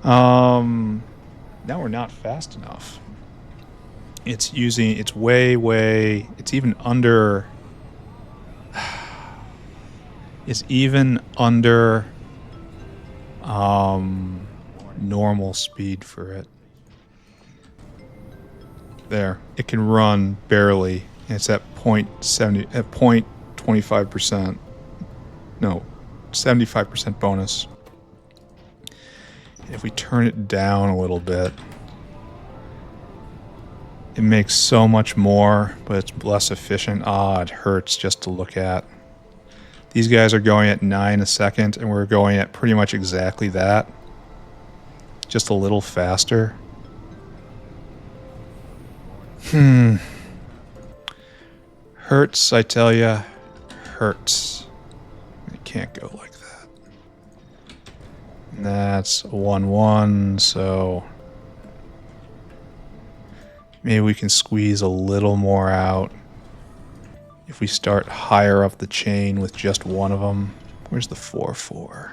Now we're not fast enough. It's even under... It's even under normal speed for it. There. It can run barely. It's at 0.25%. No, 75% bonus. And if we turn it down a little bit, it makes so much more, but it's less efficient. Ah, it hurts just to look at. These guys are going at 9 a second, and we're going at pretty much exactly that. Just a little faster. Hurts, I tell ya. Hurts. It can't go like that. And that's a 1-1, so... maybe we can squeeze a little more out. If we start higher up the chain with just one of them. Where's the 4-4?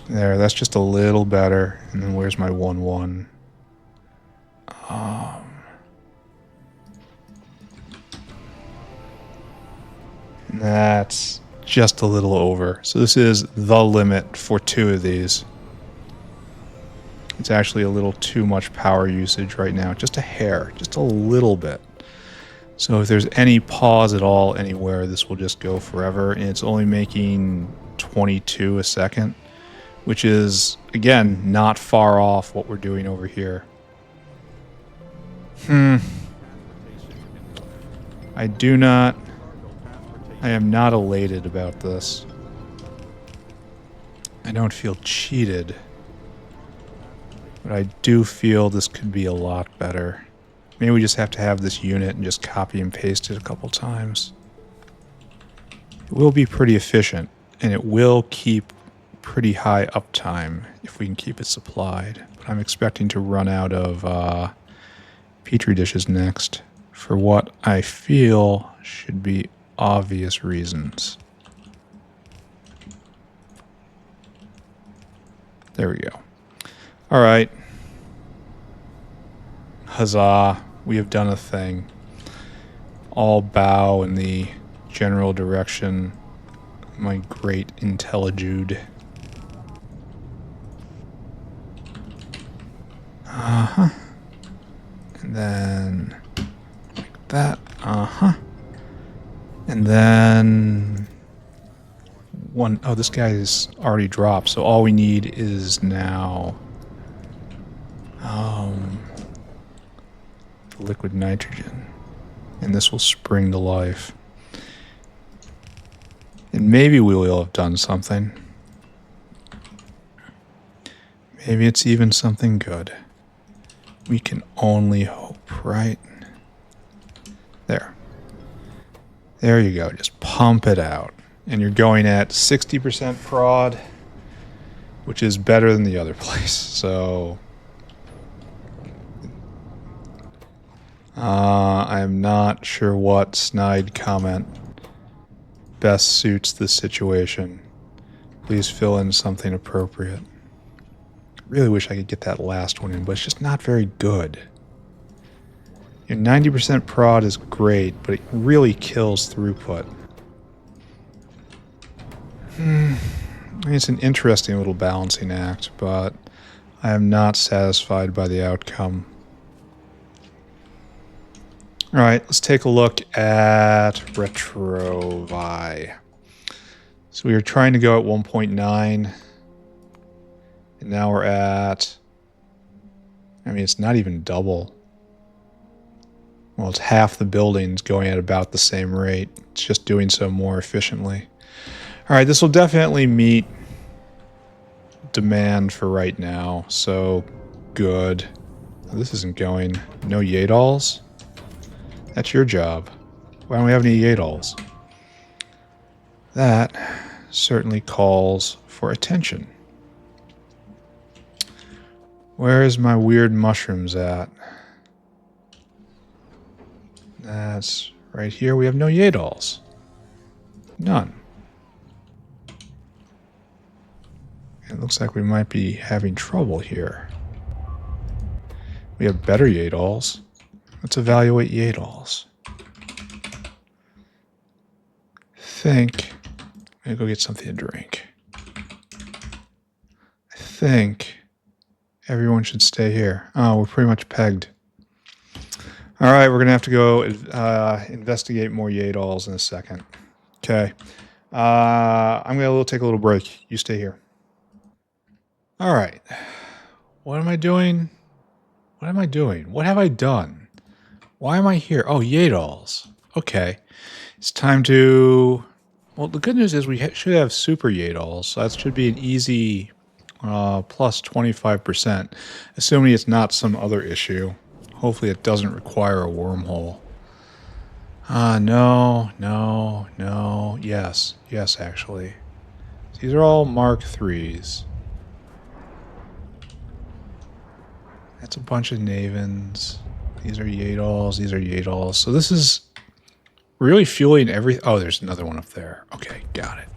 There, that's just a little better. And then where's my 1-1? That's just a little over. So this is the limit for 2 of these. It's actually a little too much power usage right now. Just a hair. Just a little bit. So if there's any pause at all anywhere, this will just go forever. And it's only making 22 a second. Which is, again, not far off what we're doing over here. I am not elated about this. I don't feel cheated. But I do feel this could be a lot better. Maybe we just have to have this unit and just copy and paste it a couple times. It will be pretty efficient, and it will keep pretty high uptime if we can keep it supplied. But I'm expecting to run out of Petri dishes next for what I feel should be obvious reasons. There we go. Alright. Huzzah. We have done a thing. All bow in the general direction of my great intellitude. And then like that. And then one, oh, this guy is already dropped, so all we need is now the liquid nitrogen. And this will spring to life. And maybe we will have done something. Maybe it's even something good. We can only hope, right? There. There you go. Just pump it out. And you're going at 60% prod, which is better than the other place. So I'm not sure what snide comment best suits this situation. Please fill in something appropriate. Really wish I could get that last one in, but it's just not very good. Your 90% prod is great, but it really kills throughput. I mean, it's an interesting little balancing act, but I am not satisfied by the outcome. Alright, let's take a look at Retrovirus. So we were trying to go at 1.9. And now we're at... I mean, it's not even double. Well, it's half the buildings going at about the same rate. It's just doing so more efficiently. Alright, this will definitely meet demand for right now. So, good. This isn't going... No Yadals? That's your job. Why don't we have any Yadals? That certainly calls for attention. Where is my weird mushrooms at? That's right here. We have no Yadals. None. It looks like we might be having trouble here. We have better Yadals. Let's evaluate Yadals. I'm gonna go get something to drink. I think everyone should stay here. Oh, we're pretty much pegged. All right, we're gonna have to go investigate more Yadals in a second. Okay. I'm gonna take a little break. You stay here. All right. What am I doing? What am I doing? What have I done? Why am I here? Oh, Yadals. Okay. It's time to... Well, the good news is we should have super Yadals. So that should be an easy plus 25%, assuming it's not some other issue. Hopefully it doesn't require a wormhole. No. Yes, actually. These are all Mark IIIs. That's a bunch of Navens. These are Yadals. So this is really fueling every... Oh, there's another one up there. Okay, got it.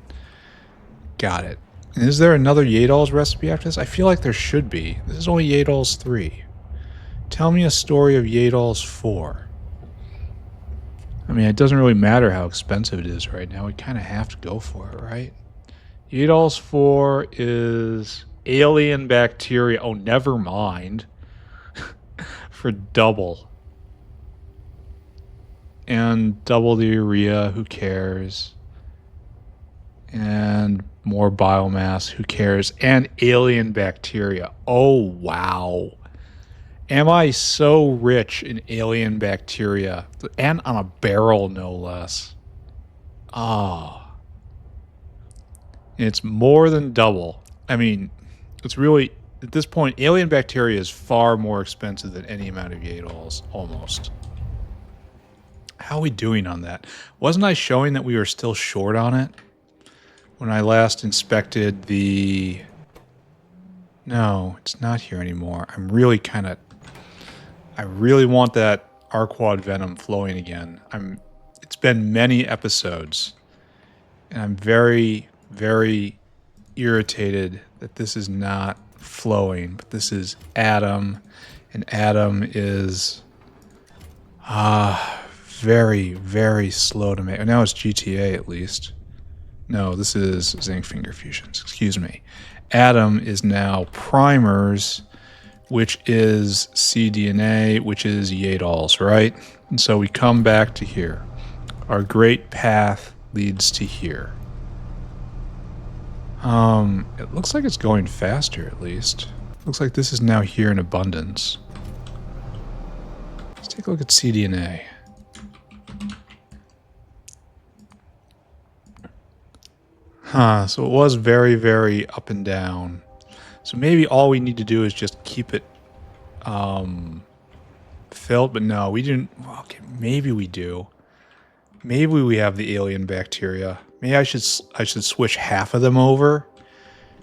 And is there another Yadals recipe after this? I feel like there should be. This is only Yadals 3. Tell me a story of Yadals 4. I mean, it doesn't really matter how expensive it is right now. We kind of have to go for it, right? Yadals 4 is alien bacteria. Oh, never mind. For double. And double the urea, who cares? And more biomass, who cares? And alien bacteria. Oh, wow. Am I so rich in alien bacteria? And on a barrel, no less. Ah. It's more than double. I mean, it's really... At this point, alien bacteria is far more expensive than any amount of Yadals, almost. How are we doing on that? Wasn't I showing that we were still short on it? When I last inspected the... No, it's not here anymore. I'm really kind of... I really want that Arquad Venom flowing again. It's been many episodes, and I'm very, very irritated that this is not flowing, but this is Adam, and Adam is very, very slow to make. Now it's GTA at least. No, this is zinc finger fusions. Excuse me. Adam is now primers, which is cDNA, which is Yadals, right? And so we come back to here. Our great path leads to here. It looks like it's going faster, at least. Looks like this is now here in abundance. Let's take a look at cDNA. So it was very, very up and down. So maybe all we need to do is just keep it filled, but no, we didn't. Okay, maybe we do. Maybe we have the alien bacteria. Maybe I should switch half of them over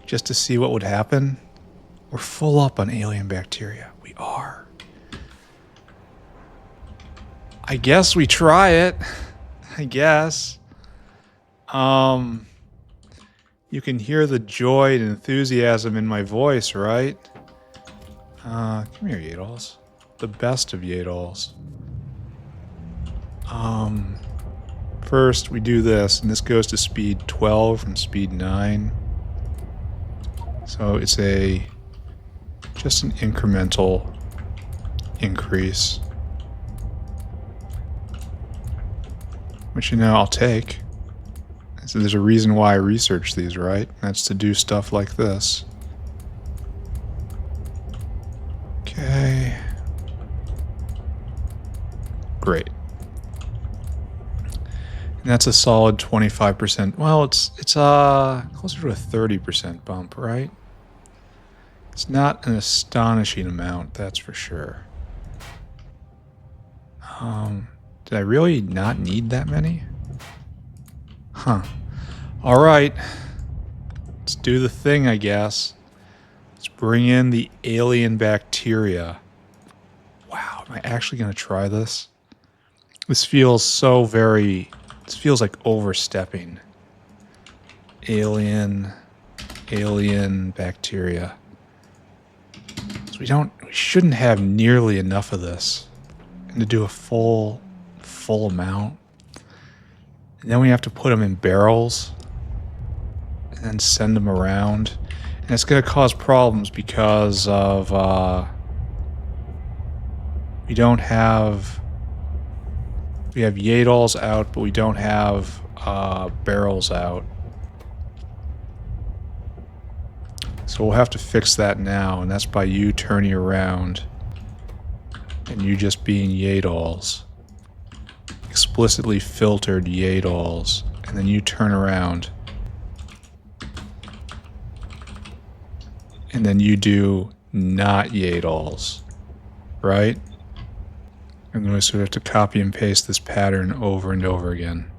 just to see what would happen. We're full up on alien bacteria. We are. I guess we try it. I guess. You can hear the joy and enthusiasm in my voice, right? Come here, Yadals. The best of Yadals. First, we do this, and this goes to speed 12 from speed 9. So it's just an incremental increase. Which, I'll take. So there's a reason why I research these, right? That's to do stuff like this. Okay. Great. And that's a solid 25%. Well, it's closer to a 30% bump, right? It's not an astonishing amount, that's for sure. Did I really not need that many? Huh. All right. Let's do the thing, I guess. Let's bring in the alien bacteria. Wow, am I actually going to try this? This feels so very... This feels like overstepping. Alien bacteria. So we shouldn't have nearly enough of this. And to do a full amount. And then we have to put them in barrels. And then send them around. And it's going to cause problems because of, we don't have... We have Yadols out, but we don't have barrels out. So we'll have to fix that now, and that's by you turning around. And you just being Yadols. Explicitly filtered Yadols. And then you turn around. And then you do not Yadols. Right? And then we sort of have to copy and paste this pattern over and over again.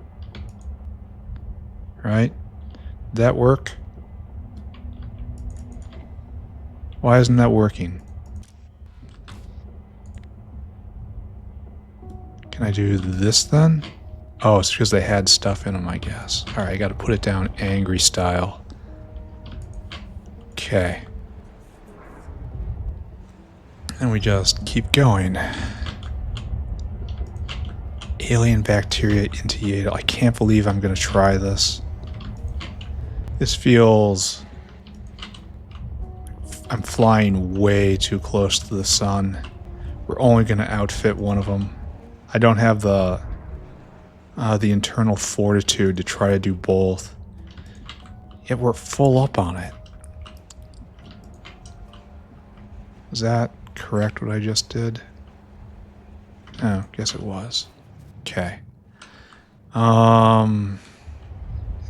Right? Did that work? Why isn't that working? Can I do this then? Oh, it's because they had stuff in them, I guess. Alright, I gotta put it down angry style. Okay. And we just keep going. Alien bacteria into Yadel. I can't believe I'm gonna try this. This feels... I'm flying way too close to the sun. We're only gonna outfit one of them. I don't have the internal fortitude to try to do both. Yet we're full up on it. Is that correct what I just did? Oh, guess it was. Okay. Now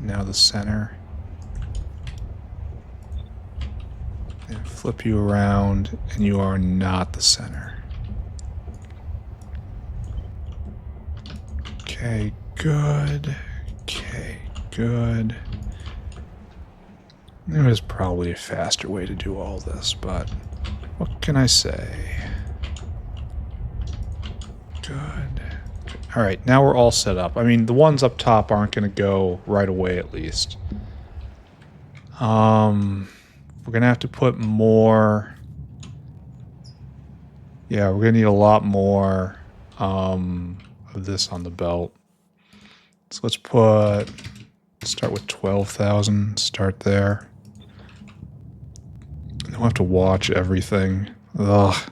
the center. And flip you around, and you are not the center. Okay, good. Okay, good. There was probably a faster way to do all this, but what can I say? Good. Alright, now we're all set up. I mean, the ones up top aren't going to go right away, at least. We're going to have to put more... Yeah, we're going to need a lot more of this on the belt. So let's start with 12,000, start there. And then we'll have to watch everything. Ugh.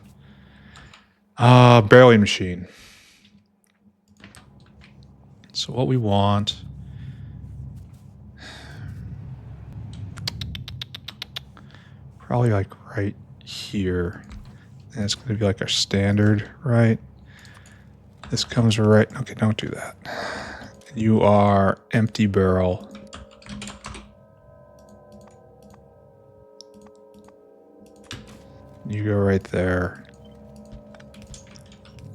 Barreling machine. So what we want... Probably like right here. And it's going to be like our standard, right? This comes right... Okay, don't do that. You are empty barrel. You go right there.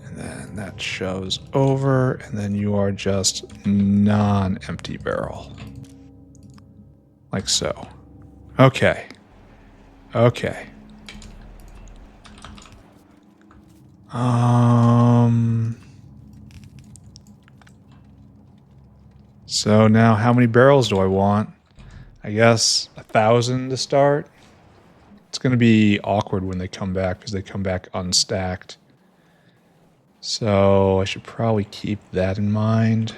And then that shows over. And then you are just non-empty barrel. Like so. Okay. Okay. So now how many barrels do I want? I guess 1,000 to start. It's going to be awkward when they come back because they come back unstacked. So I should probably keep that in mind.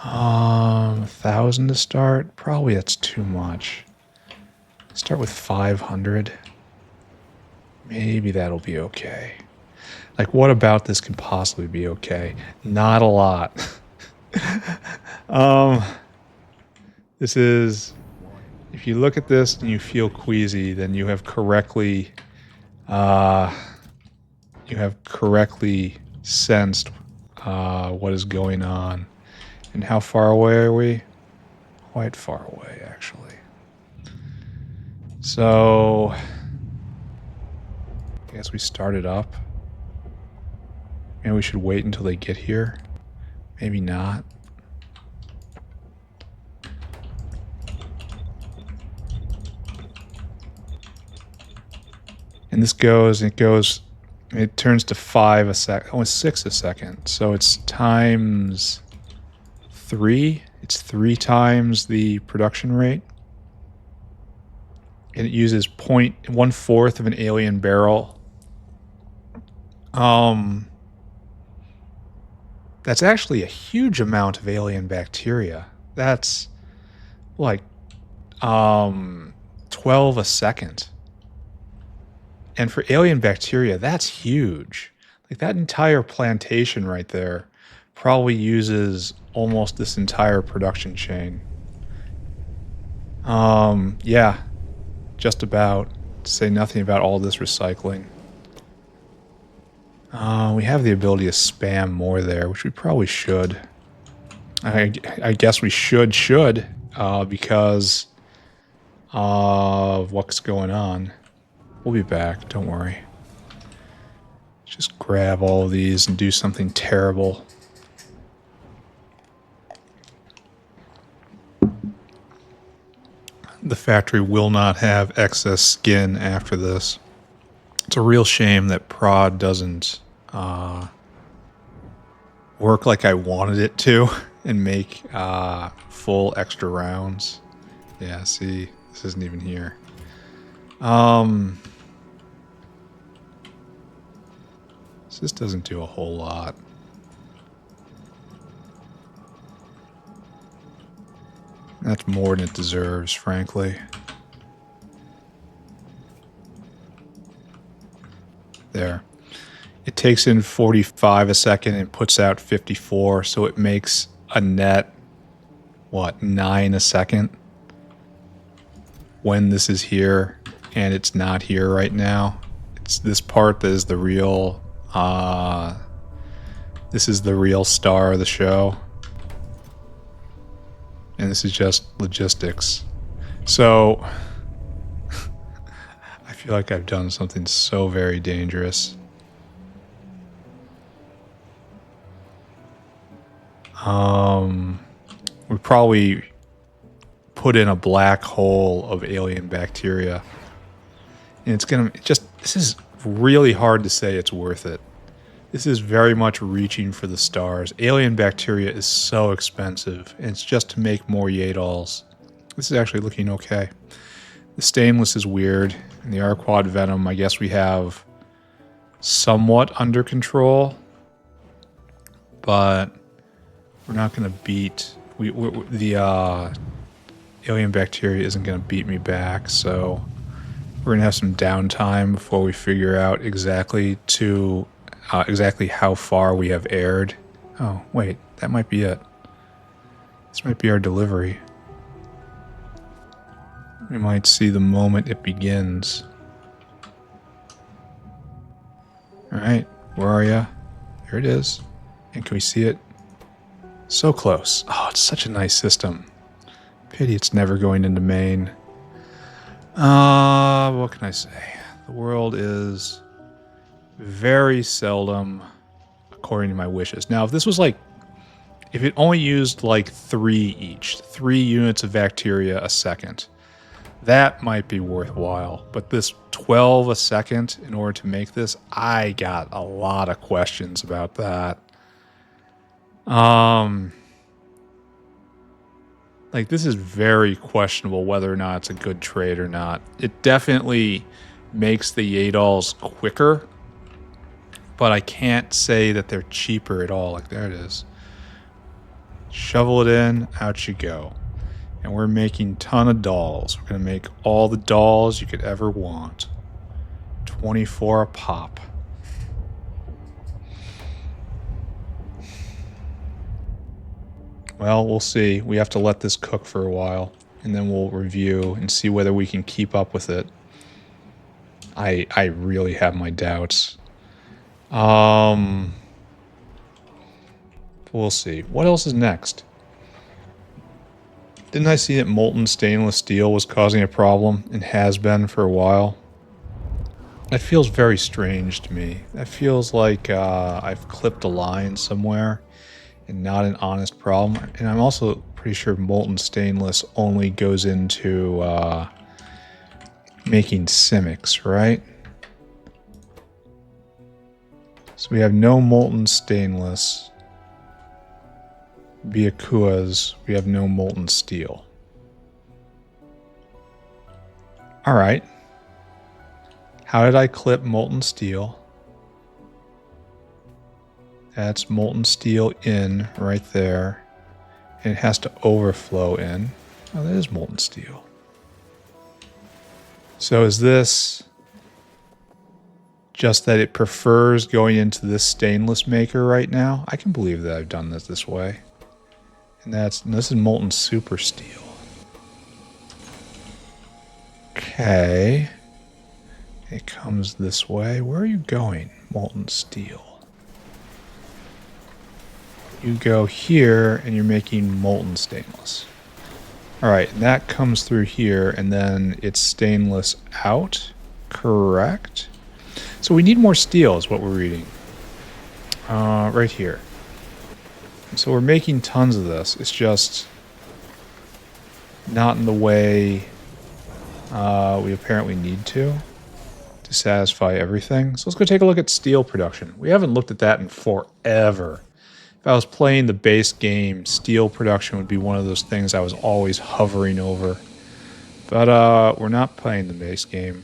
1,000 to start? Probably that's too much. Start with 500. Maybe that'll be okay. Like, what about this can possibly be okay? Not a lot. This is... If you look at this and you feel queasy, then you have correctly... sensed what is going on. And how far away are we? Quite far away, actually. So... I guess we start it up. Maybe we should wait until they get here. Maybe not. And this goes, and it goes, it turns to 5 a sec, oh, it's 6 a second. So it's times 3. It's 3 times the production rate. And it uses 1/4 of an alien barrel. That's actually a huge amount of alien bacteria. That's like 12 a second. And for alien bacteria, that's huge. Like that entire plantation right there probably uses almost this entire production chain. Yeah, just about, to say nothing about all this recycling. We have the ability to spam more there, which we probably should. I guess we should, because of what's going on. We'll be back, don't worry. Just grab all of these and do something terrible. The factory will not have excess skin after this. It's a real shame that prod doesn't work like I wanted it to and make full extra rounds. Yeah, see, this isn't even here. So this doesn't do a whole lot. That's more than it deserves, frankly. There. It takes in 45 a second and puts out 54, so it makes a net, what, 9 a second? When this is here, and it's not here right now. It's this part that is the real, this is the real star of the show. And this is just logistics. So, I feel like I've done something so very dangerous. We probably put in a black hole of alien bacteria. And it's gonna this is really hard to say it's worth it. This is very much reaching for the stars. Alien bacteria is so expensive, and it's just to make more Yadols. This is actually looking okay. The stainless is weird, and the Arquad venom, I guess we have somewhat under control, but we're not going to beat... the alien bacteria isn't going to beat me back, so we're going to have some downtime before we figure out exactly how far we have aired. Oh, wait, that might be it. This might be our delivery. We might see the moment it begins. Alright, where are ya? There it is. And can we see it? So close. Oh, it's such a nice system. Pity it's never going into main. What can I say? The world is very seldom according to my wishes. Now, if this was like, if it only used like 3 units of bacteria a second, that might be worthwhile. But this 12 a second in order to make this, I got a lot of questions about that. Like, this is very questionable whether or not it's a good trade or not. It definitely makes the Yadols quicker, but I can't say that they're cheaper at all. Like, there it is. Shovel it in, out you go. And we're making a ton of dolls. We're going to make all the dolls you could ever want. 24 a pop. Well, we'll see. We have to let this cook for a while, and then we'll review and see whether we can keep up with it. I really have my doubts. We'll see. What else is next? Didn't I see that molten stainless steel was causing a problem and has been for a while? That feels very strange to me. That feels like I've clipped a line somewhere and not an honest problem. And I'm also pretty sure molten stainless only goes into making Simics, right? So we have no molten stainless. Byakuas, we have no molten steel. All right. How did I clip molten steel? That's molten steel in right there. And it has to overflow in. Oh, that is molten steel. So is this just that it prefers going into this stainless maker right now? I can believe that I've done this way. And this is molten super steel. Okay. It comes this way. Where are you going, molten steel? You go here and you're making molten stainless. All right, and that comes through here and then it's stainless out, correct? So we need more steel is what we're reading. Right here. So we're making tons of this. It's just not in the way we apparently need to satisfy everything. So let's go take a look at steel production. We haven't looked at that in forever. If I was playing the base game, steel production would be one of those things I was always hovering over. But we're not playing the base game.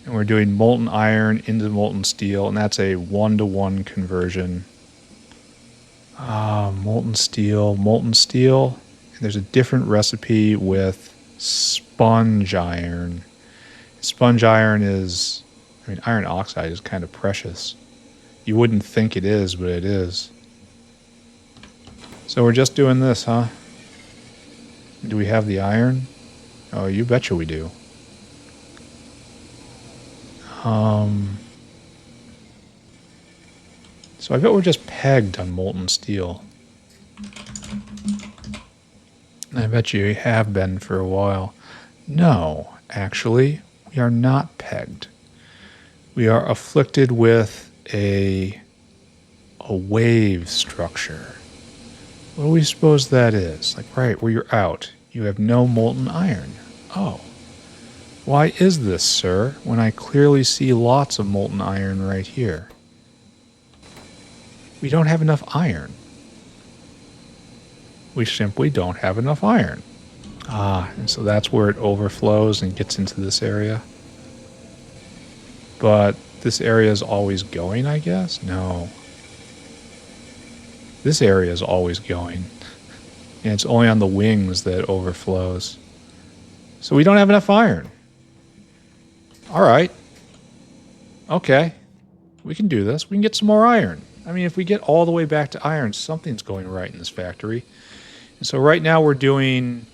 And we're doing molten iron into molten steel, and that's a 1-to-1 conversion. Molten steel. And there's a different recipe with sponge iron. Sponge iron is, iron oxide is kind of precious. You wouldn't think it is, but it is. So we're just doing this, huh? Do we have the iron? Oh, you betcha we do. So I bet we're just pegged on molten steel. I bet you have been for a while. No, actually, we are not pegged. We are afflicted with a wave structure. What do we suppose that is? Like, right, where you're out. You have no molten iron. Oh. Why is this, sir, when I clearly see lots of molten iron right here? We don't have enough iron. We simply don't have enough iron. And so that's where it overflows and gets into this area. But this area is always going, I guess? No. This area is always going. And it's only on the wings that it overflows. So we don't have enough iron. All right. Okay. We can do this. We can get some more iron. I mean, if we get all the way back to iron, something's going right in this factory. And so right now we're doing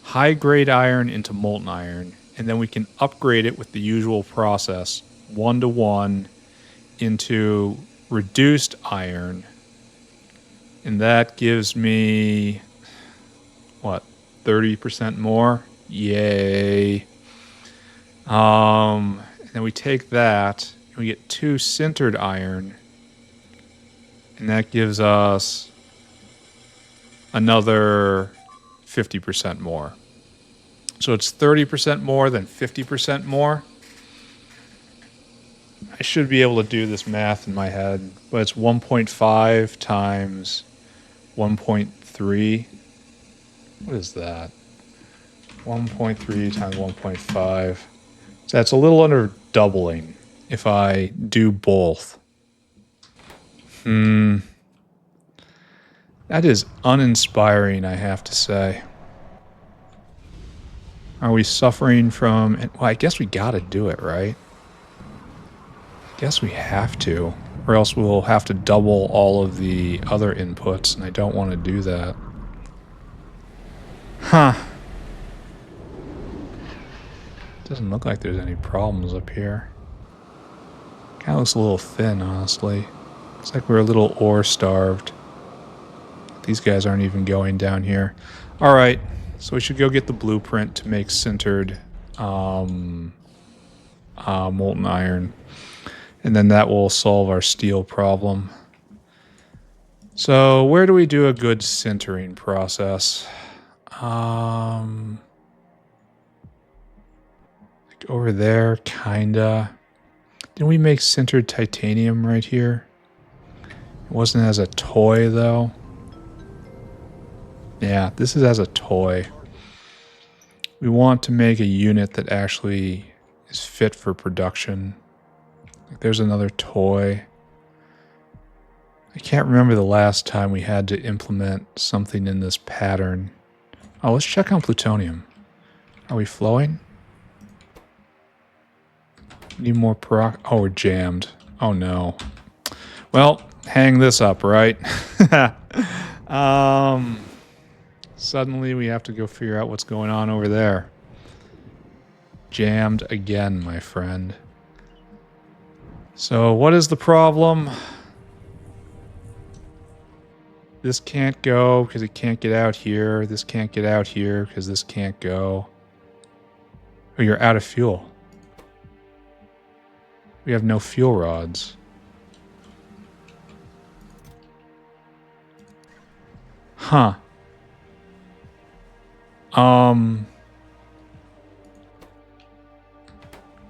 high-grade iron into molten iron. And then we can upgrade it with the usual process, 1-to-1 into reduced iron. And that gives me, what, 30% more? Yay. And then we take that, and we get 2 sintered iron. And that gives us another 50% more. So it's 30% more than 50% more. I should be able to do this math in my head, but it's 1.5 times 1.3. What is that? 1.3 times 1.5. So that's a little under doubling if I do both. That is uninspiring, I have to say. Are we suffering from... Well, I guess we gotta do it, right? I guess we have to. Or else we'll have to double all of the other inputs, and I don't want to do that. Huh. Doesn't look like there's any problems up here. Kind of looks a little thin, honestly. Looks like we're a little ore-starved. These guys aren't even going down here. Alright, so we should go get the blueprint to make sintered molten iron. And then that will solve our steel problem. So where do we do a good sintering process? Like over there, kinda. Didn't we make sintered titanium right here? It wasn't as a toy, though. Yeah, this is as a toy. We want to make a unit that actually is fit for production. Like there's another toy. I can't remember the last time we had to implement something in this pattern. Oh, let's check on plutonium. Are we flowing? Need more peroxide. Oh, we're jammed. Oh, no. Well, hang this up, right? Suddenly we have to go figure out what's going on over there. Jammed again, my friend. So what is the problem? This can't go because it can't get out here. This can't get out here because this can't go. Oh, you're out of fuel. We have no fuel rods. Huh.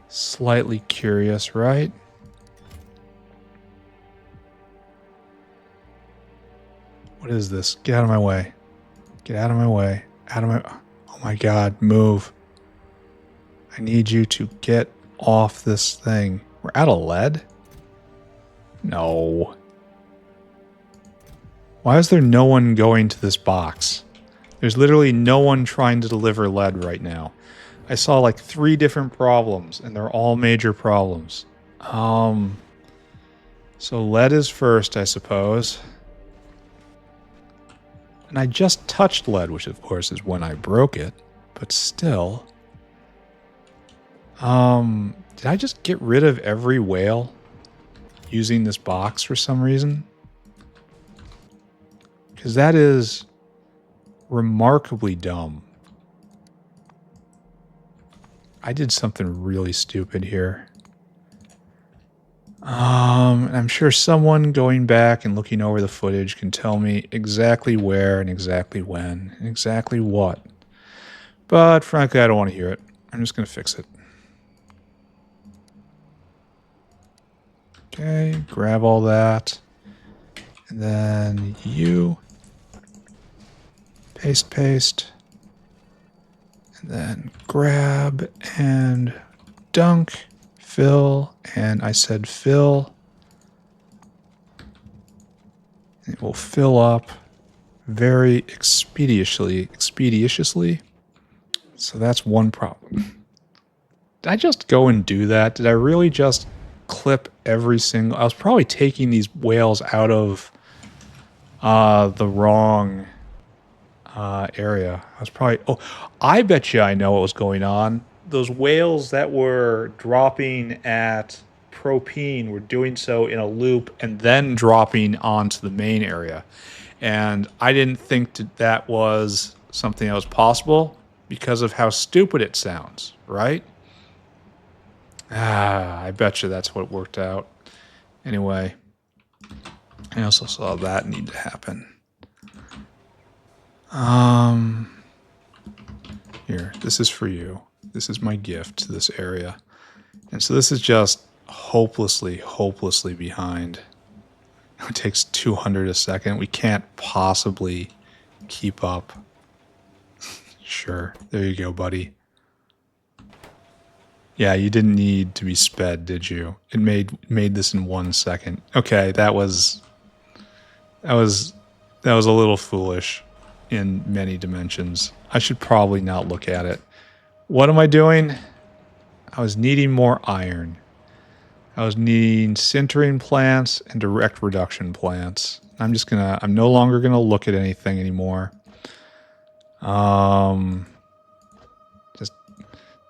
Slightly curious, right? What is this? Get out of my way. Get out of my way. Out of my... Oh my god, move. I need you to get off this thing. We're out of lead? No. Why is there no one going to this box? There's literally no one trying to deliver lead right now. I saw like 3 different problems, and they're all major problems. So lead is first, I suppose. And I just touched lead, which of course is when I broke it. But still... did I just get rid of every whale using this box for some reason? Because that is remarkably dumb. I did something really stupid here. And I'm sure someone going back and looking over the footage can tell me exactly where and exactly when and exactly what. But frankly, I don't want to hear it. I'm just going to fix it. Okay, grab all that. And then you. Paste, paste. And then grab and dunk. Fill. And I said fill. It will fill up very expeditiously. So that's one problem. Did I just go and do that? Did I really just clip every single... I was probably taking these whales out of the wrong area. I was probably... Oh, I bet you I know what was going on. Those whales that were dropping at propene were doing so in a loop and then dropping onto the main area. And I didn't think that was something that was possible because of how stupid it sounds, right? I bet you that's what worked out. Anyway, I also saw that need to happen. Here, this is for you. This is my gift to this area. And so this is just hopelessly behind. It takes 200 a second. We can't possibly keep up. Sure, there you go, buddy. Yeah, you didn't need to be sped, did you? It made this in 1 second. Okay, that was a little foolish in many dimensions. I should probably not look at it. What am I doing? I was needing more iron. I was needing sintering plants and direct reduction plants. I'm no longer gonna look at anything anymore. Just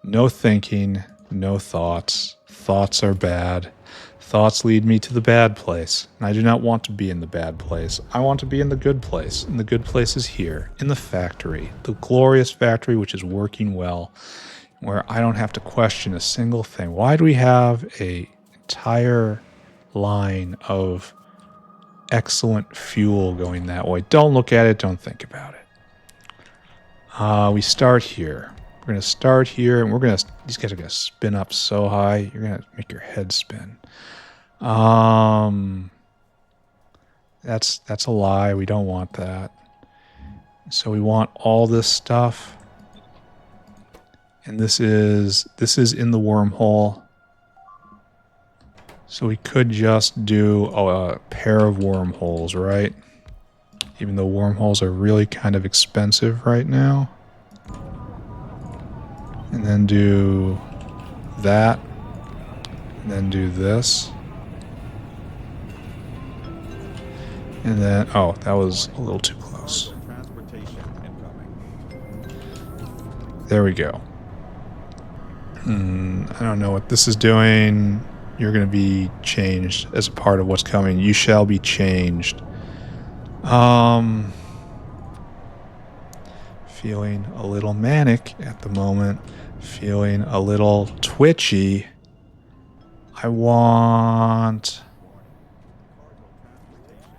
no thinking, no thoughts. Thoughts are bad. Thoughts lead me to the bad place. And I do not want to be in the bad place. I want to be in the good place. And the good place is here, in the factory. The glorious factory which is working well, where I don't have to question a single thing. Why do we have an entire line of excellent fuel going that way? Don't look at it, don't think about it. We start here. We're going to start here, and we're going to, these guys are going to spin up so high, you're going to make your head spin. That's a lie. We don't want that. So we want all this stuff. And this is in the wormhole. So we could just do a pair of wormholes, right? Even though wormholes are really kind of expensive right now. And then do that. And then do this. And then, oh, that was a little too close. There we go. I don't know what this is doing. You're going to be changed as a part of what's coming. You shall be changed. Feeling a little manic at the moment. Feeling a little twitchy. I want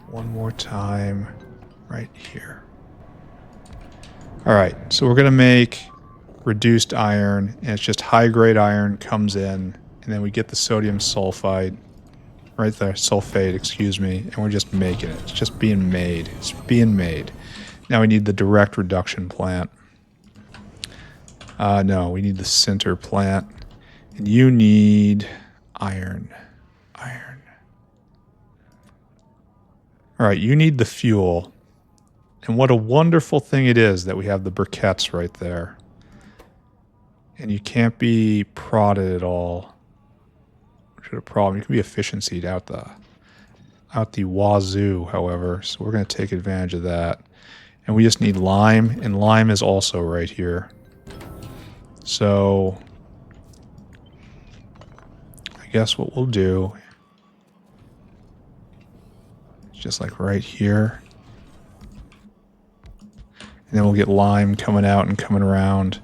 one more time right here. All right, so we're going to make reduced iron, and it's just high-grade iron comes in, and then we get the sodium sulfide, right there, sulfate, excuse me, and we're just making it. It's just being made. It's being made. Now we need the direct reduction plant. No, we need the sinter plant, and you need iron. Iron. All right, you need the fuel, and what a wonderful thing it is that we have the briquettes right there. And you can't be prodded at all. Which is a problem. You can be efficiencyed out the wazoo, however. So we're going to take advantage of that. And we just need lime. And lime is also right here. So I guess what we'll do is just like right here. And then we'll get lime coming out and coming around.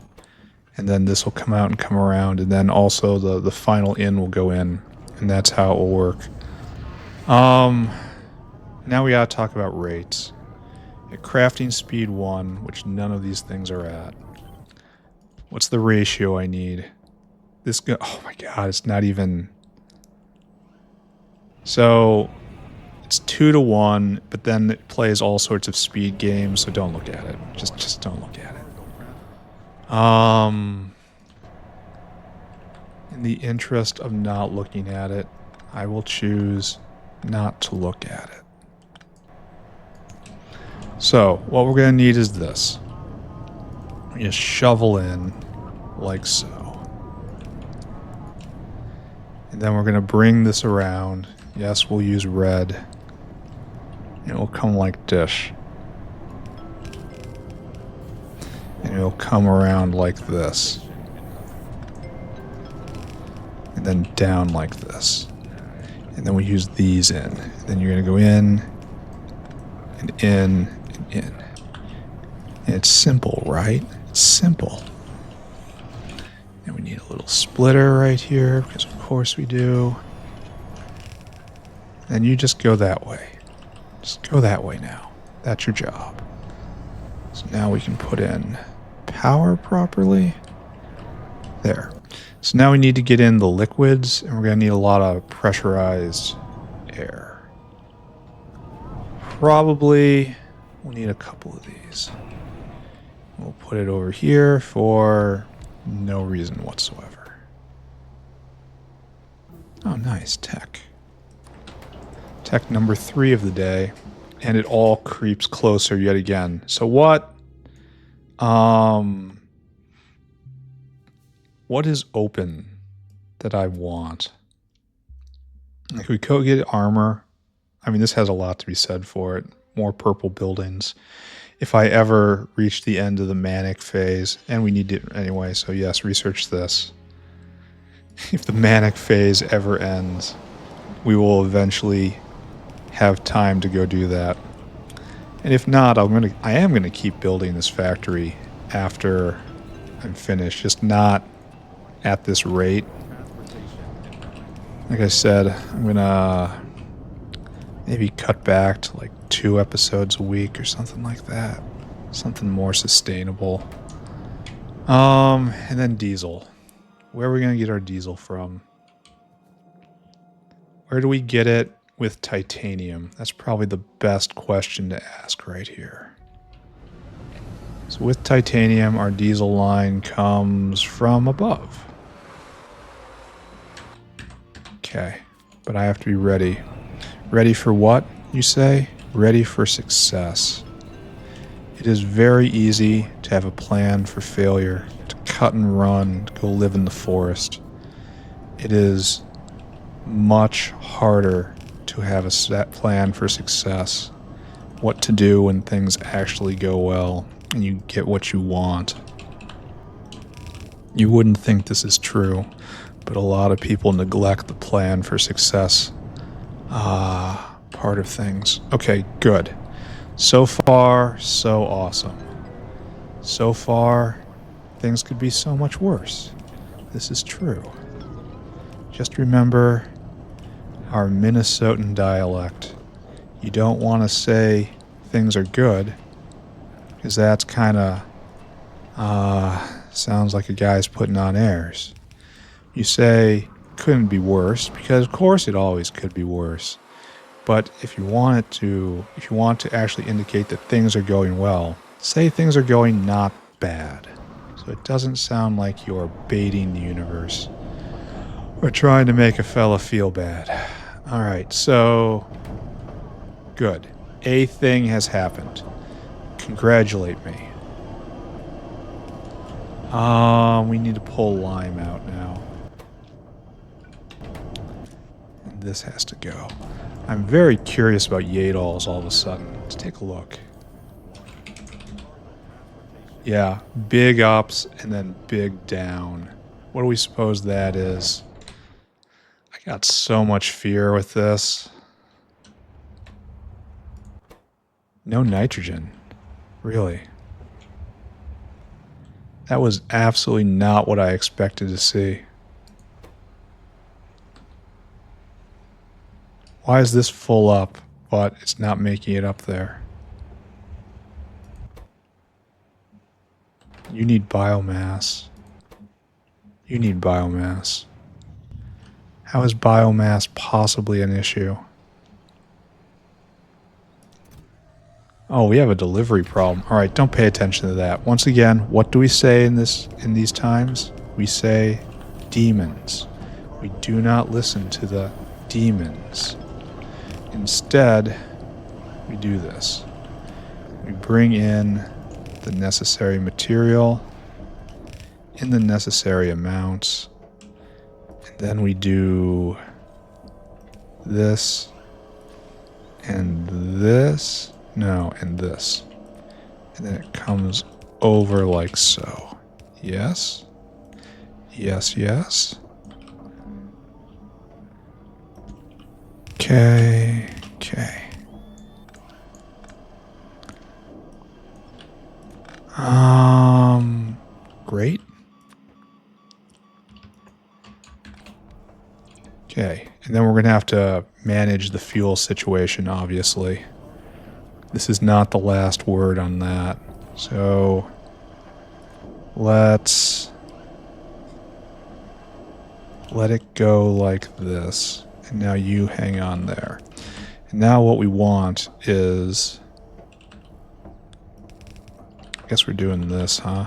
And then this will come out and come around, and then also the final in will go in, and that's how it will work. Now we gotta talk about rates. At crafting speed 1, which none of these things are at. What's the ratio I need? Oh my god, it's not even... So, it's 2 to 1, but then it plays all sorts of speed games, so don't look at it. Just don't look at it. In the interest of not looking at it, I will choose not to look at it. So, what we're going to need is this. We just shovel in, like so. And then we're going to bring this around. Yes, we'll use red. And it will come like this. And it'll come around like this. And then down like this. And then we use these in. And then you're going to go in, and in, and in. And it's simple, right? It's simple. And we need a little splitter right here, because of course we do. And you just go that way. Just go that way now. That's your job. So now we can put in power properly. There. So now we need to get in the liquids, and we're going to need a lot of pressurized air. Probably we'll need a couple of these. We'll put it over here for no reason whatsoever. Oh, nice. Tech. Tech number 3 of the day. And it all creeps closer yet again. So what is open that I want? Like, we could get armor. I mean, this has a lot to be said for it. More purple buildings. If I ever reach the end of the manic phase, and we need it anyway, so yes, research this. If the manic phase ever ends, we will eventually have time to go do that. And if not, I am gonna keep building this factory after I'm finished, just not at this rate. Like I said, I'm gonna maybe cut back to like 2 episodes a week or something like that. Something more sustainable. And then diesel. Where are we going to get our diesel from? Where do we get it with titanium? That's probably the best question to ask right here. So with titanium, our diesel line comes from above. Okay, but I have to be ready. Ready for what, you say? Ready for success. It is very easy to have a plan for failure, to cut and run, to go live in the forest. It is much harder to have a set plan for success. What to do when things actually go well and you get what you want. You wouldn't think this is true, but a lot of people neglect the plan for success part of things. Okay, good. So far, so awesome. So far, things could be so much worse. This is true. Just remember our Minnesotan dialect. You don't want to say things are good, because that's kind of sounds like a guy's putting on airs. You say couldn't be worse, because of course it always could be worse. But if you want to actually indicate that things are going well, say things are going not bad. So it doesn't sound like you're baiting the universe or trying to make a fella feel bad. All right, so good. A thing has happened. Congratulate me. We need to pull lime out now. And this has to go. I'm very curious about Yadals all of a sudden. Let's take a look. Yeah, big ups and then big down. What do we suppose that is? I got so much fear with this. No nitrogen. Really? That was absolutely not what I expected to see. Why is this full up, but it's not making it up there? You need biomass. You need biomass. How is biomass possibly an issue? Oh, we have a delivery problem. All right, don't pay attention to that. Once again, what do we say in these times? We say demons. We do not listen to the demons. Instead, we do this. We bring in the necessary material in the necessary amounts, and then we do this and this. No, and this. And then it comes over like so. Yes. Yes, yes. Okay. Okay. Great. Okay. And then we're going to have to manage the fuel situation, obviously. This is not the last word on that. So let's let it go like this. And now you hang on there. And now what we want is, I guess we're doing this, huh?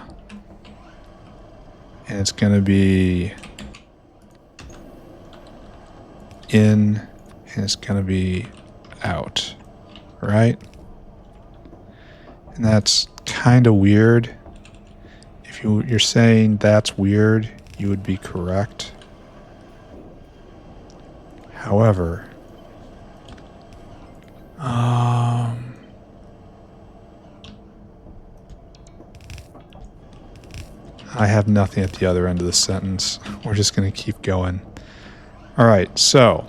And it's going to be in and it's going to be out, right? And that's kind of weird. If you're saying that's weird, you would be correct. However, I have nothing at the other end of the sentence. We're just going to keep going. All right, so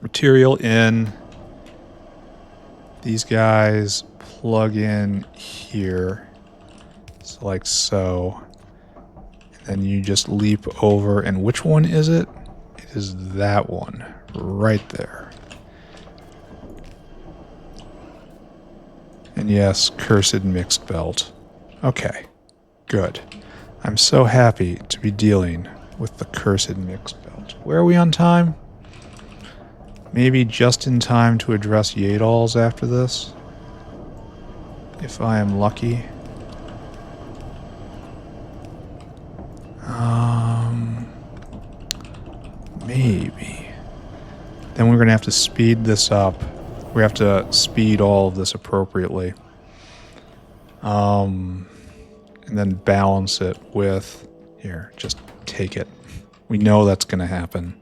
material in. These guys plug in here. So like so. And then you just leap over. And which one is it? It is that one right there. And yes, cursed mixed belt. Okay. Good. I'm so happy to be dealing with the cursed mixed belt. Where are we on time? Maybe just in time to address Yadals after this. If I am lucky. Maybe. Then we're going to have to speed this up. We have to speed all of this appropriately. And then balance it with... Here, just take it. We know that's going to happen.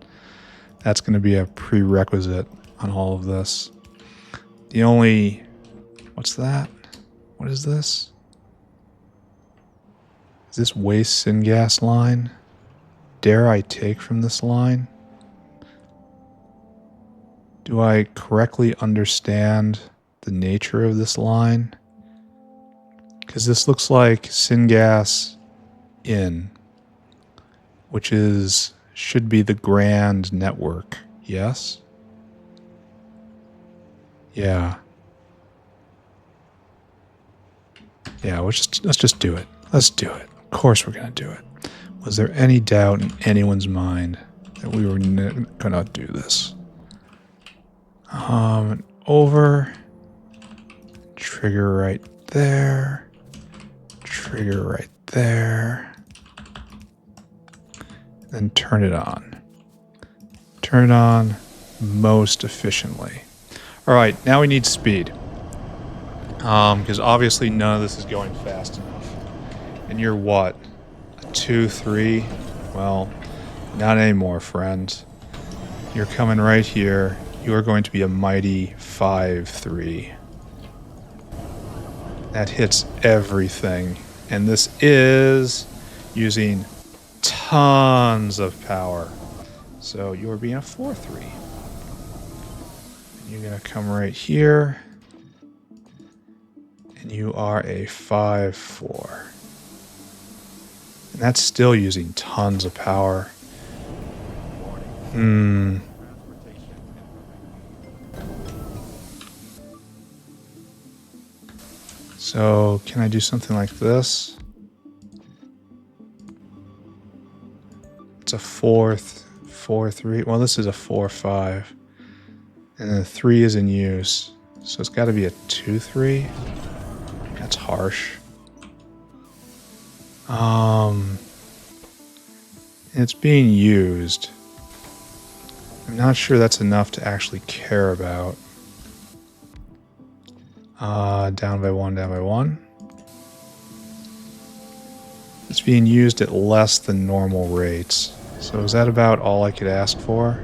That's going to be a prerequisite on all of this. The only... What's that? What is this? Is this waste syngas line? Dare I take from this line? Do I correctly understand the nature of this line? Because this looks like syngas in, which should be the grand network. Yes? Yeah. Yeah, let's just do it. Let's do it. Of course we're going to do it. Was there any doubt in anyone's mind that we were going to do this? Over. Trigger right there. Trigger right there. Then turn it on. Turn it on most efficiently. All right, now we need speed. Because obviously none of this is going fast enough. And you're what? A 2, 3? Well, not anymore, friend. You're coming right here. You are going to be a mighty 5, 3. That hits everything. And this is using tons of power. So you're being a 4, 3. And you're going to come right here. And you are a 5, 4. And that's still using tons of power. So, can I do something like this? It's a 4, 3. Well, this is a 4, 5. And then 3 is in use. So it's got to be a 2, 3. That's harsh. It's being used. I'm not sure that's enough to actually care about. Down by 1, down by 1. It's being used at less than normal rates. So is that about all I could ask for?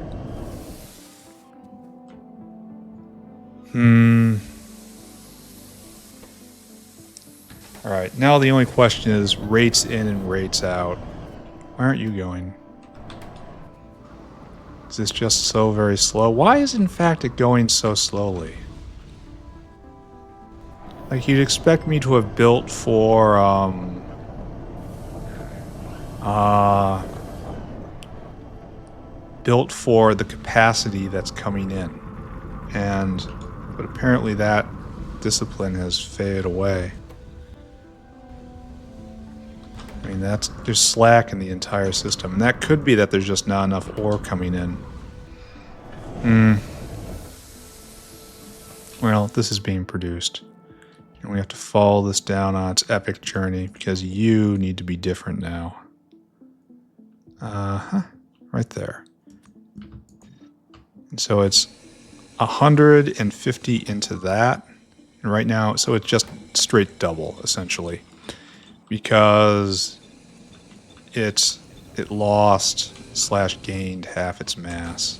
Alright, now the only question is rates in and rates out. Why aren't you going? Is this just so very slow? Why is in fact it going so slowly? Like you'd expect me to have built for the capacity that's coming in. But apparently that discipline has faded away. I mean, there's slack in the entire system. And that could be that there's just not enough ore coming in. Well, this is being produced. And we have to follow this down on its epic journey because you need to be different now. Right there. And so it's 150 into that. And right now, so it's just straight double, essentially. Because it lost / gained half its mass.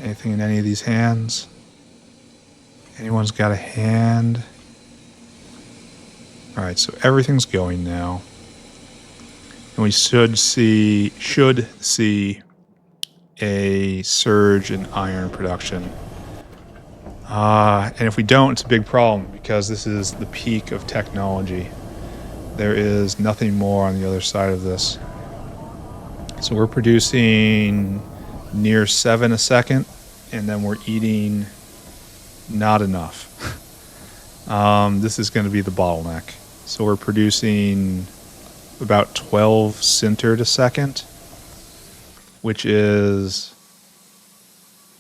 Anything in any of these hands? Anyone's got a hand? Alright, so everything's going now. And we should see a surge in iron production. And if we don't, it's a big problem because this is the peak of technology. There is nothing more on the other side of this. So we're producing near 7 a second, and then we're eating not enough. This is going to be the bottleneck. So we're producing about 12 sintered a second, which is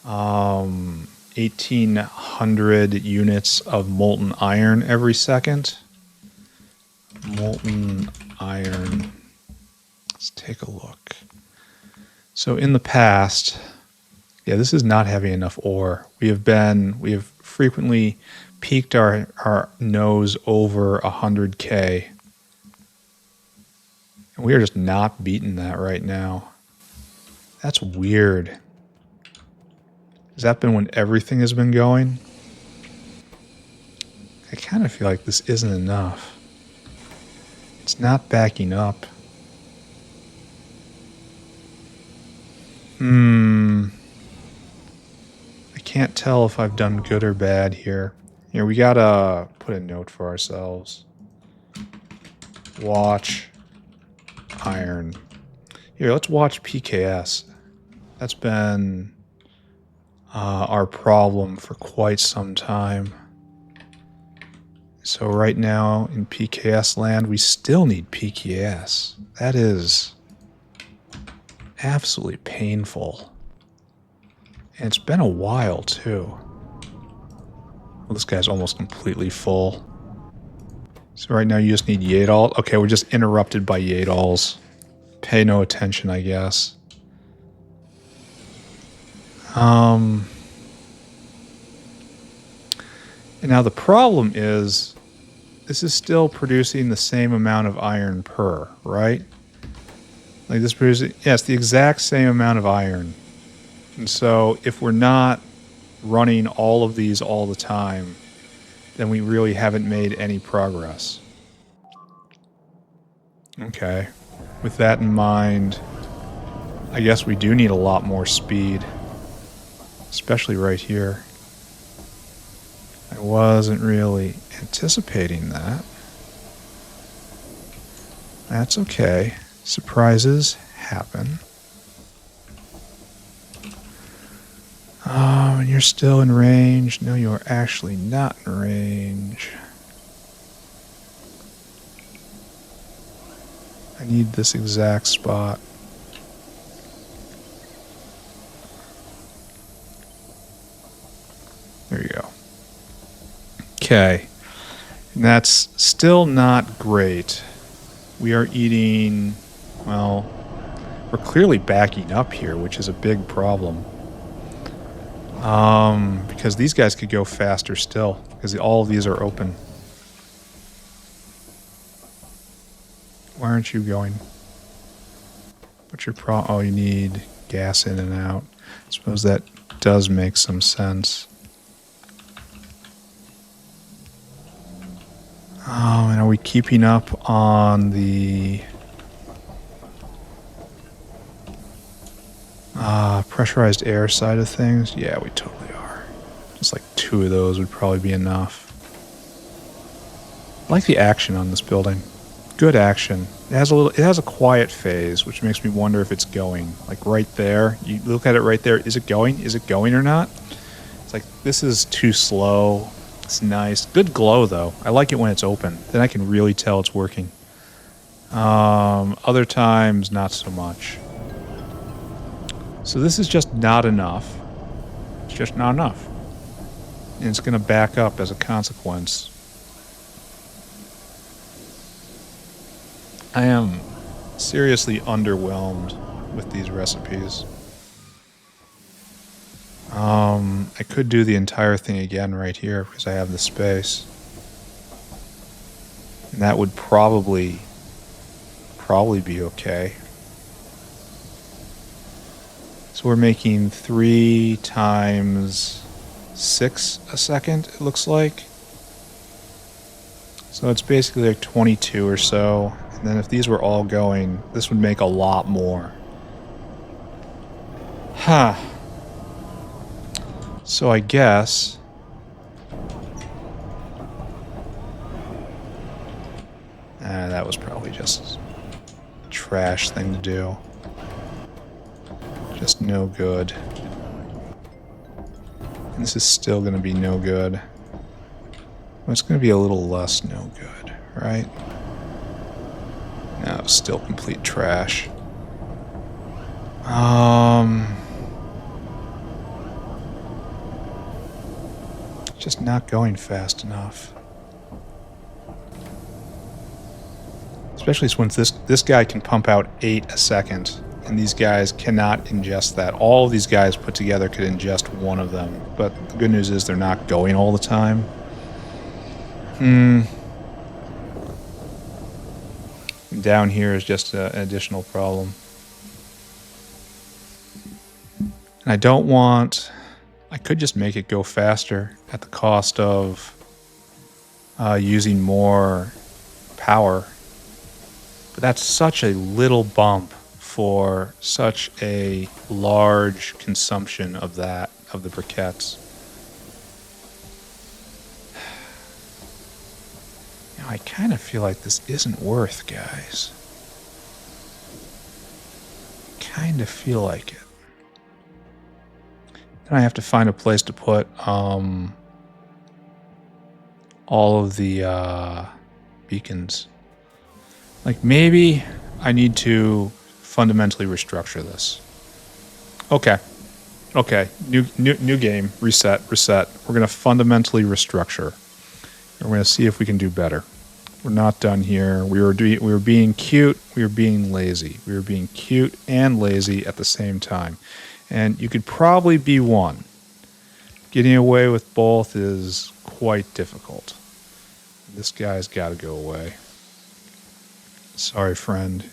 1,800 units of molten iron every second. Molten iron. Let's take a look. So in the past, yeah, this is not having enough ore. We have frequently peaked our nose over 100K. And we are just not beating that right now. That's weird. Has that been when everything has been going? I kind of feel like this isn't enough. It's not backing up. I can't tell if I've done good or bad here. Here, we gotta put a note for ourselves. Watch iron. Here, let's watch PKS. That's been our problem for quite some time. So right now in PKS land, we still need PKS. That is absolutely painful. And it's been a while too. Well, this guy's almost completely full. So right now you just need Yadal. Okay, we're just interrupted by Yadals. Pay no attention, I guess. And now the problem is, this is still producing the same amount of iron per, right? Like this produces, yes, the exact same amount of iron. And so if we're not running all of these all the time, then we really haven't made any progress. Okay. With that in mind, I guess we do need a lot more speed. Especially right here. I wasn't really anticipating that. That's okay. Surprises happen. Oh, and you're still in range. No, you're actually not in range. I need this exact spot. There you go. Okay. And that's still not great. We are eating, well, we're clearly backing up here, which is a big problem. Because these guys could go faster still, because all of these are open. Why aren't you going? What's your problem? Oh, you need gas in and out. I suppose that does make some sense. Oh, and are we keeping up on the pressurized air side of things? Yeah, we totally are. Just like 2 of those would probably be enough. I like the action on this building. Good action. It has a quiet phase, which makes me wonder if it's going. Like right there, you look at it right there. Is it going? Is it going or not? It's like, this is too slow. It's nice. Good glow, though. I like it when it's open. Then I can really tell it's working. Other times, not so much. So this is just not enough. It's just not enough. And it's going to back up as a consequence. I am seriously underwhelmed with these recipes. I could do the entire thing again right here because I have the space. And that would probably be okay. So we're making 3 times 6 a second, it looks like. So it's basically like 22 or so. And then if these were all going, this would make a lot more. Huh. So I guess that was probably just a trash thing to do. Just no good. And this is still going to be no good. Well, it's going to be a little less no good, right? No, still complete trash. Just not going fast enough. Especially since this guy can pump out 8 a second, and these guys cannot ingest that. All of these guys put together could ingest one of them, but the good news is they're not going all the time. Down here is just an additional problem. And I don't want... I could just make it go faster at the cost of using more power. But that's such a little bump for such a large consumption of that, of the briquettes. You know, I kind of feel like this isn't worth, guys. Kind of feel like it. Then I have to find a place to put all of the beacons. Like, maybe I need to fundamentally restructure this. Okay. New game. Reset. We're going to fundamentally restructure. And we're going to see if we can do better. We're not done here. We were being cute. We were being lazy. We were being cute and lazy at the same time. And you could probably be one. Getting away with both is quite difficult. This guy's got to go away. Sorry, friend.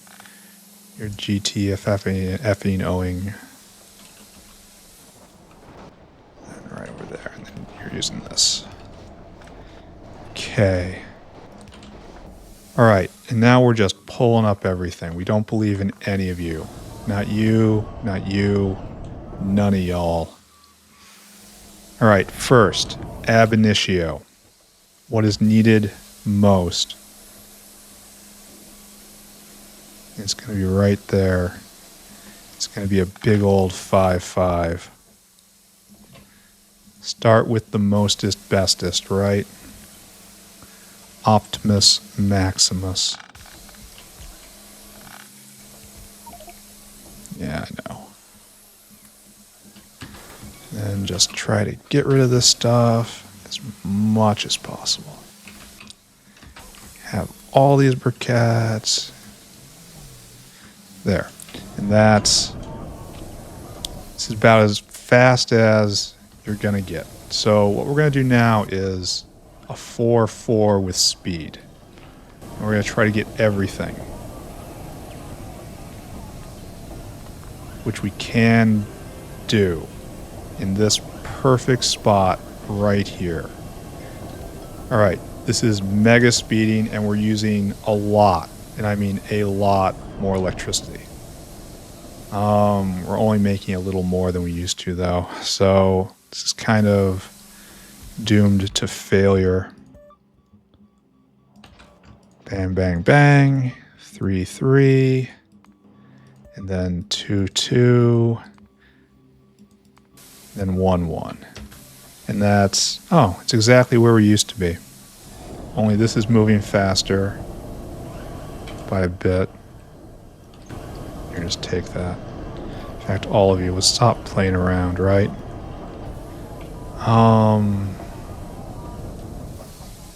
You're GTFFing-ing. And right over there. And then you're using this. Okay. Alright, and now we're just pulling up everything. We don't believe in any of you. Not you, not you, none of y'all. Alright, first, ab initio. What is needed most? It's going to be right there. It's going to be a big old 5-5. Start with the mostest bestest, right? Optimus Maximus. Yeah, I know. And just try to get rid of this stuff as much as possible. Have all these briquettes. There. And this is about as fast as you're going to get. So what we're going to do now is a 4-4 with speed. And we're going to try to get everything. Which we can do in this perfect spot right here. Alright, this is mega speeding and we're using a lot, and I mean a lot more electricity. We're only making a little more than we used to though, so this is kind of doomed to failure. Bang, bang, bang. 3-3. And then 2-2. Then 1-1. And that's... oh, it's exactly where we used to be. Only this is moving faster by a bit. Here, just take that. In fact, all of you would stop playing around, right?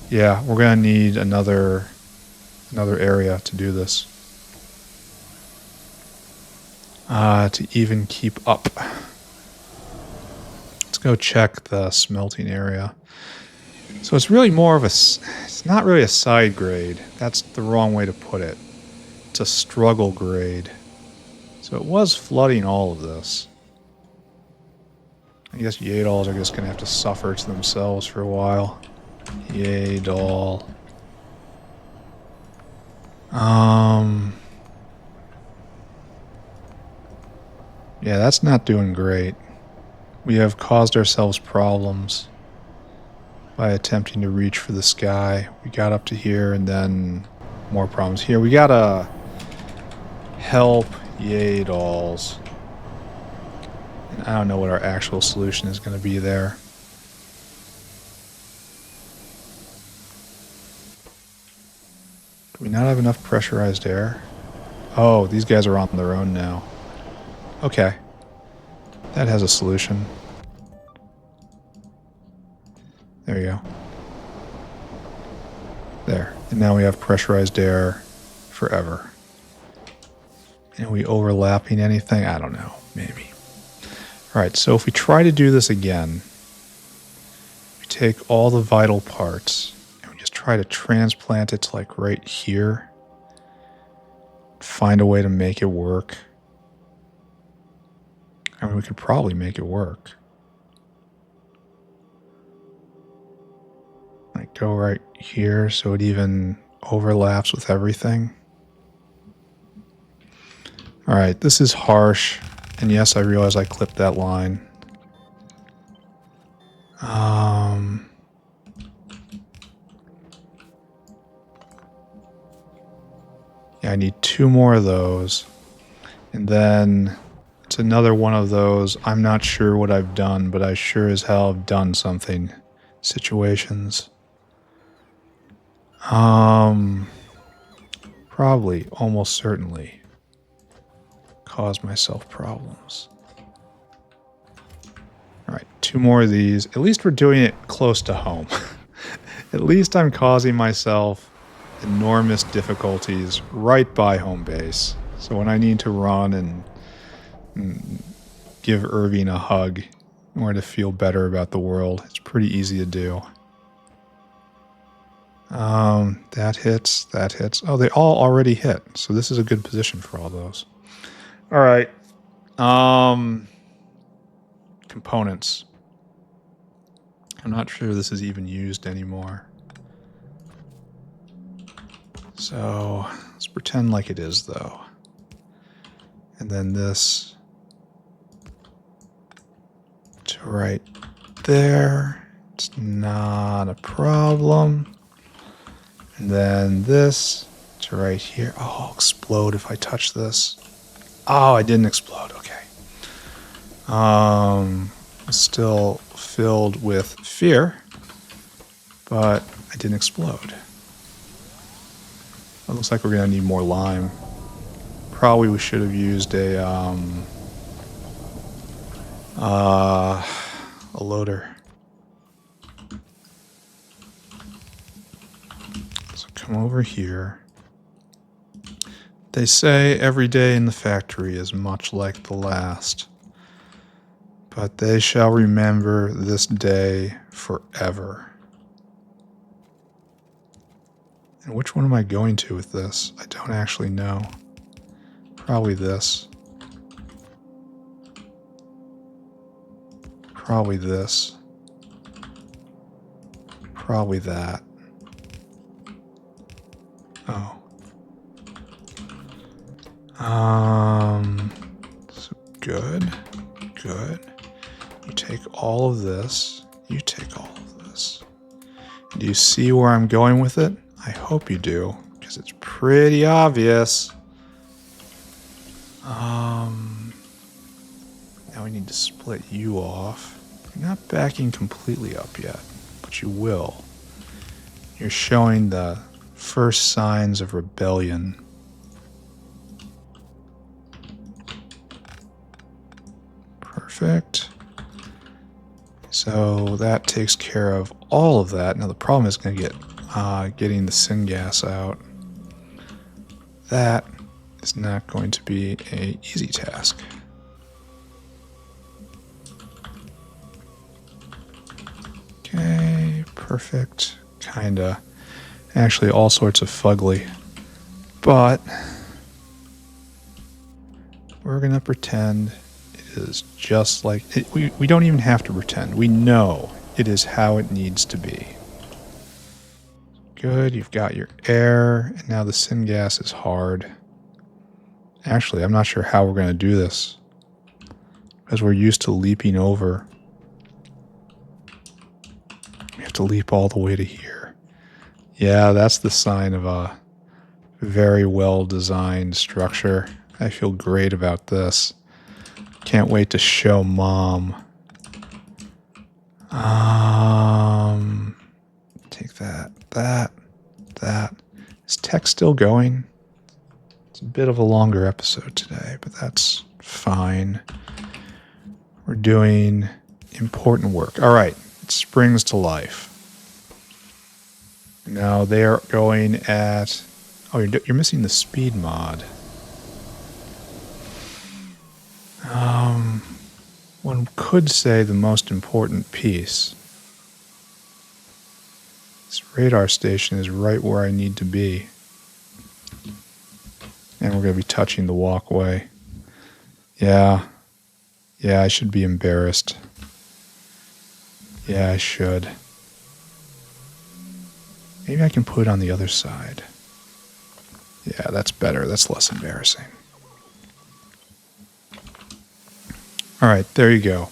Yeah, we're gonna need another area to do this. To even keep up. Let's go check the smelting area. So it's really more of a... it's not really a side grade. That's the wrong way to put it. It's a struggle grade. So it was flooding all of this. I guess Yadals are just going to have to suffer to themselves for a while. Yadal. Yeah, that's not doing great. We have caused ourselves problems by attempting to reach for the sky. We got up to here and then more problems here. We gotta help Yadals. And I don't know what our actual solution is going to be there. Do we not have enough pressurized air? Oh, these guys are on their own now. Okay. That has a solution. There you go. There. And now we have pressurized air forever. And are we overlapping anything? I don't know. Maybe. Alright, so if we try to do this again, we take all the vital parts and we just try to transplant it to like right here. Find a way to make it work. I mean, we could probably make it work. Like go right here so it even overlaps with everything. Alright, this is harsh. And yes, I realize I clipped that line. Yeah, I need 2 more of those. And then it's another one of those, I'm not sure what I've done, but I sure as hell have done something situations. Probably, almost certainly, caused myself problems. Alright, 2 more of these. At least we're doing it close to home. At least I'm causing myself enormous difficulties right by home base. So when I need to run and give Irving a hug in order to feel better about the world, it's pretty easy to do. That hits, that hits. Oh, they all already hit. So this is a good position for all those. All right. Components. I'm not sure this is even used anymore. So let's pretend like it is, though. And then this to right there. It's not a problem. And then this to right here. Oh, I'll explode if I touch this. Oh, I didn't explode. Okay. Still filled with fear, but I didn't explode. It looks like we're gonna need more lime. Probably we should have used a loader. So come over here. They say every day in the factory is much like the last, but they shall remember this day forever. And which one am I going to with this? I don't actually know. Probably this. Probably this. Probably that. Oh. So good. Good. You take all of this. You take all of this. Do you see where I'm going with it? I hope you do, because it's pretty obvious. Now we need to split you off. You're not backing completely up yet, but you will. You're showing the first signs of rebellion. Perfect. So that takes care of all of that. Now the problem is going to get getting the syngas out. That is not going to be an easy task. Okay, perfect. Kinda. Actually, all sorts of fugly. But we're going to pretend it is just like... we don't even have to pretend. We know it is how it needs to be. Good, you've got your air, and now the syngas is hard. Actually, I'm not sure how we're going to do this, because we're used to leaping over. We have to leap all the way to here. Yeah, that's the sign of a very well-designed structure. I feel great about this. Can't wait to show Mom. Take that, Is tech still going? It's a bit of a longer episode today, but that's fine. We're doing important work. All right, it springs to life. Now they are going at... Oh, you're missing the speed mod. One could say the most important piece. This radar station is right where I need to be. And we're going to be touching the walkway. Yeah, I should be embarrassed. Yeah, I should. Maybe I can put it on the other side. Yeah, that's better. That's less embarrassing. All right, there you go.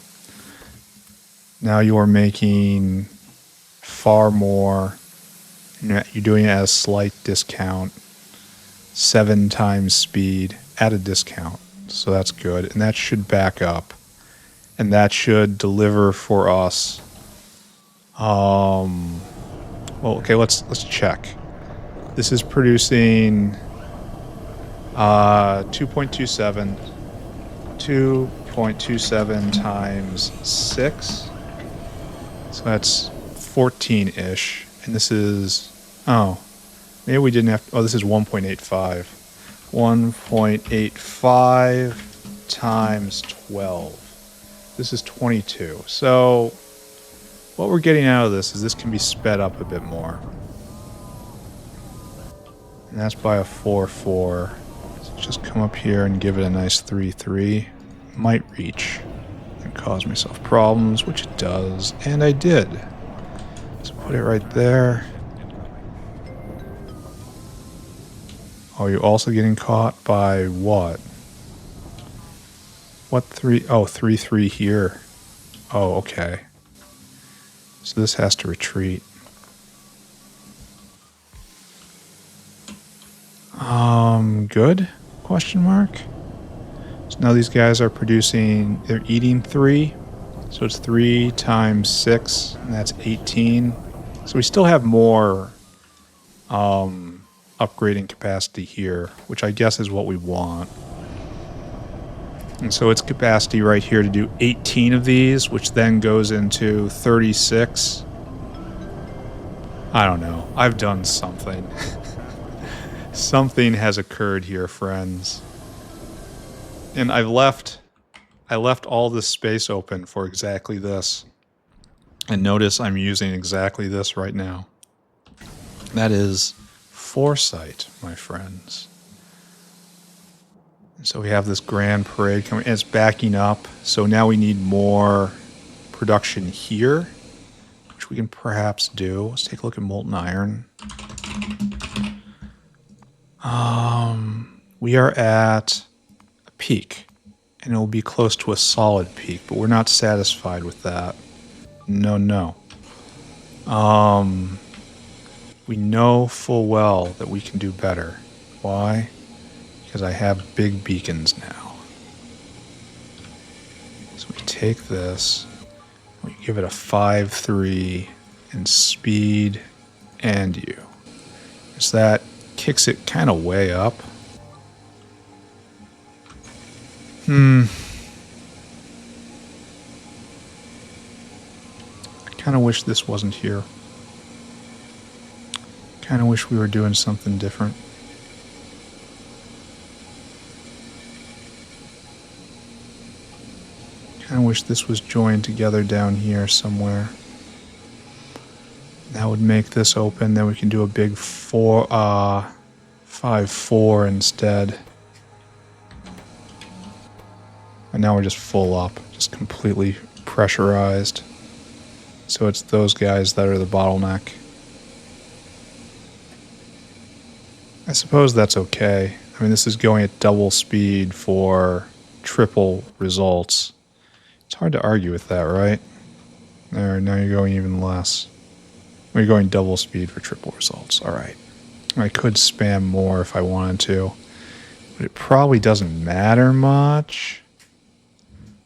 Now you're making far more. You're doing it at a slight discount. 7 times speed at a discount. So that's good. And that should back up. And that should deliver for us. Well, okay, let's check. This is producing 2.27. 2.27 times 6. So that's 14-ish. And this is... Oh, maybe we didn't have... Oh, this is 1.85. 1.85 times 12. This is 22. So what we're getting out of this is this can be sped up a bit more. And that's by a 4-4. So just come up here and give it a nice 3-3. Might reach and cause myself problems, which it does. And I did. So put it right there. Oh, you're also getting caught by what? What 3? Oh, 3-3 here. Oh, okay. So this has to retreat. Good? Question mark. So now these guys are producing, they're eating 3. So it's 3 times 6, and that's 18. So we still have more upgrading capacity here, which I guess is what we want. And so it's capacity right here to do 18 of these, which then goes into 36. I don't know. I've done something. Something has occurred here, friends. And I left all this space open for exactly this. And notice I'm using exactly this right now. That is foresight, my friends. And so we have this grand parade coming, and it's backing up. So now we need more production here, which we can perhaps do. Let's take a look at molten iron. We are at a peak, and it will be close to a solid peak, but we're not satisfied with that. No. We know full well that we can do better. Why? Because I have big beacons now. So we take this, we give it a 5-3 in speed and you. So that kicks it kind of way up. I kind of wish this wasn't here. Kind of wish we were doing something different. Kind of wish this was joined together down here somewhere. That would make this open. Then we can do a big 5-4 instead. And now we're just full up, just completely pressurized. So it's those guys that are the bottleneck. I suppose that's okay. I mean, this is going at double speed for triple results. It's hard to argue with that, right? There, now you're going even less. You're going double speed for triple results. All right. I could spam more if I wanted to, but it probably doesn't matter much.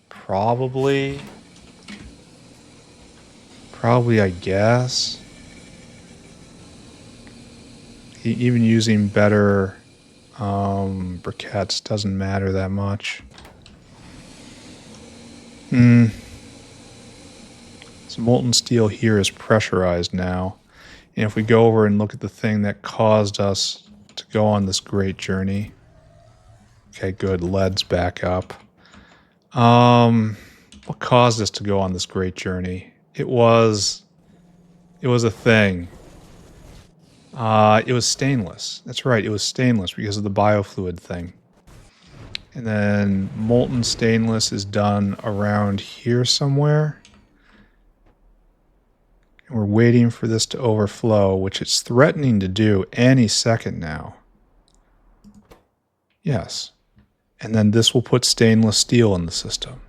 Probably, I guess. Even using better briquettes doesn't matter that much. So molten steel here is pressurized now. And if we go over and look at the thing that caused us to go on this great journey. Okay, good. Lead's back up. What caused us to go on this great journey? It was a thing. It was stainless. That's right, it was stainless because of the biofluid thing. And then molten stainless is done around here somewhere. And we're waiting for this to overflow, which it's threatening to do any second now. Yes. And then this will put stainless steel in the system.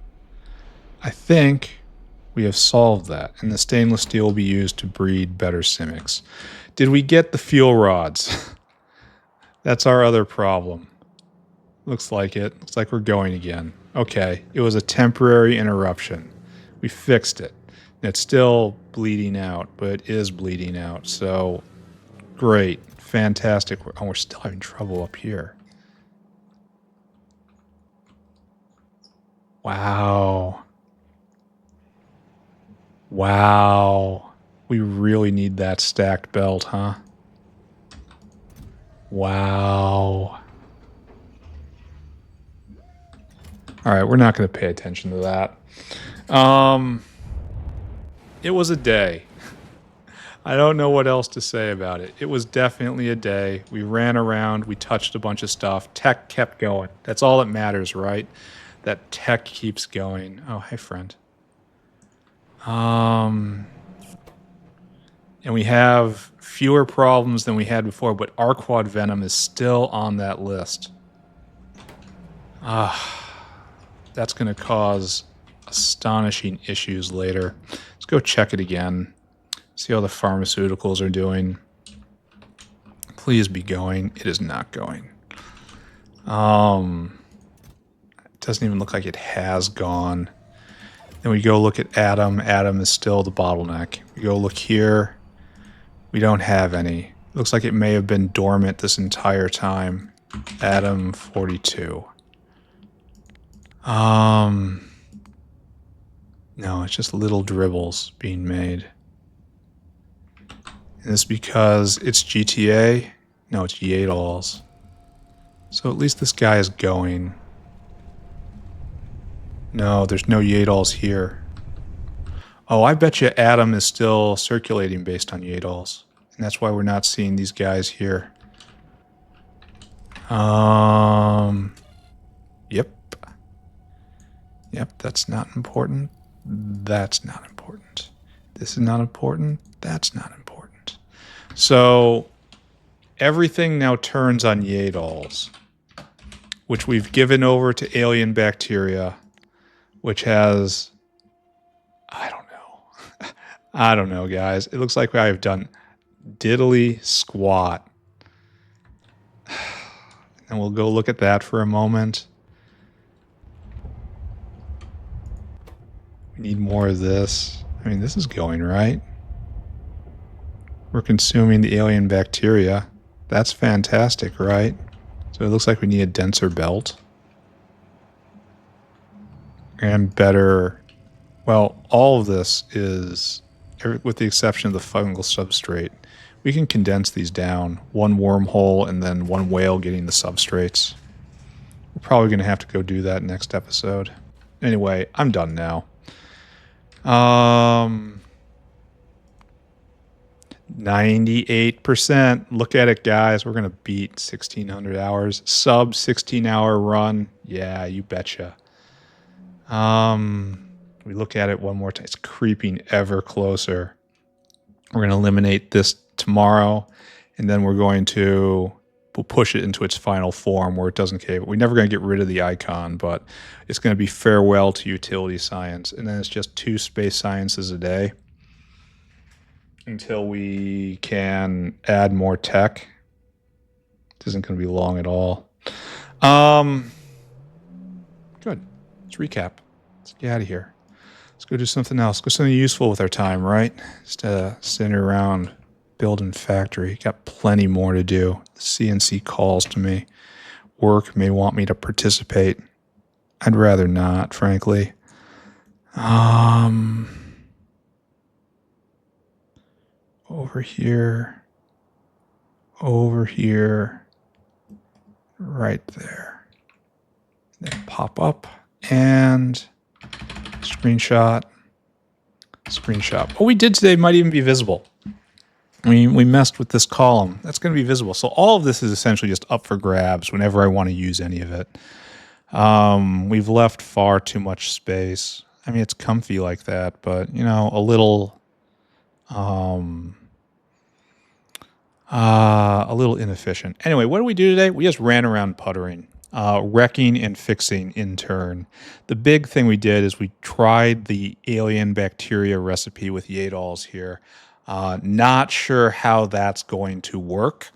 I think we have solved that, and the stainless steel will be used to breed better Simics. Did we get the fuel rods? That's our other problem. Looks like it. Looks like we're going again. Okay, it was a temporary interruption. We fixed it. It's still bleeding out, but it is bleeding out. So, great. Fantastic. Oh, we're still having trouble up here. Wow. Wow. We really need that stacked belt, huh? Wow. All right, we're not going to pay attention to that. It was a day. I don't know what else to say about it. It was definitely a day. We ran around. We touched a bunch of stuff. Tech kept going. That's all that matters, right? That tech keeps going. Oh, hey, friend. And we have fewer problems than we had before, but Arquad Venom is still on that list. That's going to cause astonishing issues later. Let's go check it again. See how the pharmaceuticals are doing. Please be going. It is not going. It doesn't even look like it has gone. Then we go look at Adam. Adam is still the bottleneck. We go look here. We don't have any. Looks like it may have been dormant this entire time. Adam 42. No, it's just little dribbles being made. And it's because it's GTA? No, it's Yadals. So at least this guy is going. No, there's no Yadals here. Oh, I bet you Adam is still circulating based on Yadals. And that's why we're not seeing these guys here. Yep. Yep, that's not important. That's not important. This is not important. That's not important. So everything now turns on Yadals, which we've given over to alien bacteria, which has... I don't know. I don't know, guys. It looks like I have done diddly squat. And we'll go look at that for a moment. We need more of this. I mean, this is going right. We're consuming the alien bacteria. That's fantastic, right? So it looks like we need a denser belt. And better... Well, all of this is, with the exception of the fungal substrate, we can condense these down. One wormhole and then one whale getting the substrates. We're probably going to have to go do that next episode. Anyway, I'm done now. 98%. Look at it, guys. We're going to beat 1,600 hours. Sub 16-hour run. Yeah, you betcha. We look at it one more time. It's creeping ever closer. We're going to eliminate this tomorrow, and then we're going to push it into its final form where it doesn't cave. We're never going to get rid of the icon, but it's going to be farewell to utility science. And then it's just 2 space sciences a day until we can add more tech. It isn't going to be long at all. Good. Let's recap. Let's get out of here. Let's go do something else. Go something useful with our time, right? Instead of sitting around building factory. Got plenty more to do. The CNC calls to me. Work may want me to participate. I'd rather not, frankly. Over here, right there. Then pop up and screenshot. What we did today might even be visible. We messed with this column. That's going to be visible. So all of this is essentially just up for grabs whenever I want to use any of it. We've left far too much space. I mean, it's comfy like that, but, you know, a little inefficient. Anyway, what did we do today? We just ran around puttering, wrecking and fixing in turn. The big thing we did is we tried the alien bacteria recipe with Yadol's here. Not sure how that's going to work,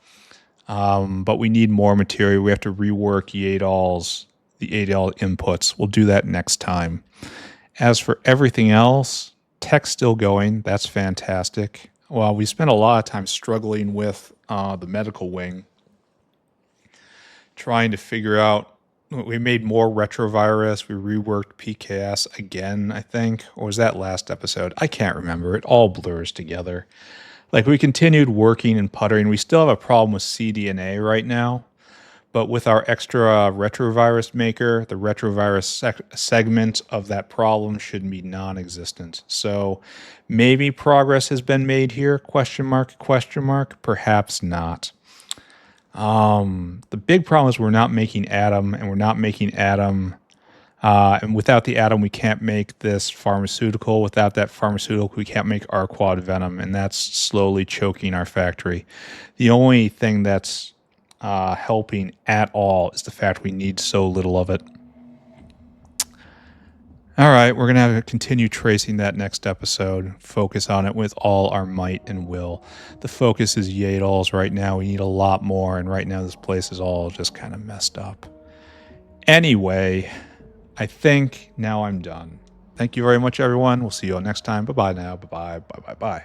but we need more material. We have to rework the Yadol inputs. We'll do that next time. As for everything else, tech's still going. That's fantastic. Well, we spent a lot of time struggling with the medical wing, trying to figure out. We made more retrovirus. We reworked PKS again, I think. Or was that last episode? I can't remember. It all blurs together. Like, we continued working and puttering. We still have a problem with cDNA right now. But with our extra retrovirus maker, the retrovirus segment of that problem should be non-existent. So maybe progress has been made here, question mark, perhaps not. The big problem is we're not making atom, and we're not making atom. And without the atom, we can't make this pharmaceutical. Without that pharmaceutical, we can't make our quad venom, and that's slowly choking our factory. The only thing that's helping at all is the fact we need so little of it. All right, we're going to have to continue tracing that next episode, focus on it with all our might and will. The focus is Yadol's right now. We need a lot more, and right now this place is all just kind of messed up. Anyway, I think now I'm done. Thank you very much, everyone. We'll see you all next time. Bye-bye now. Bye-bye. Bye-bye. Bye.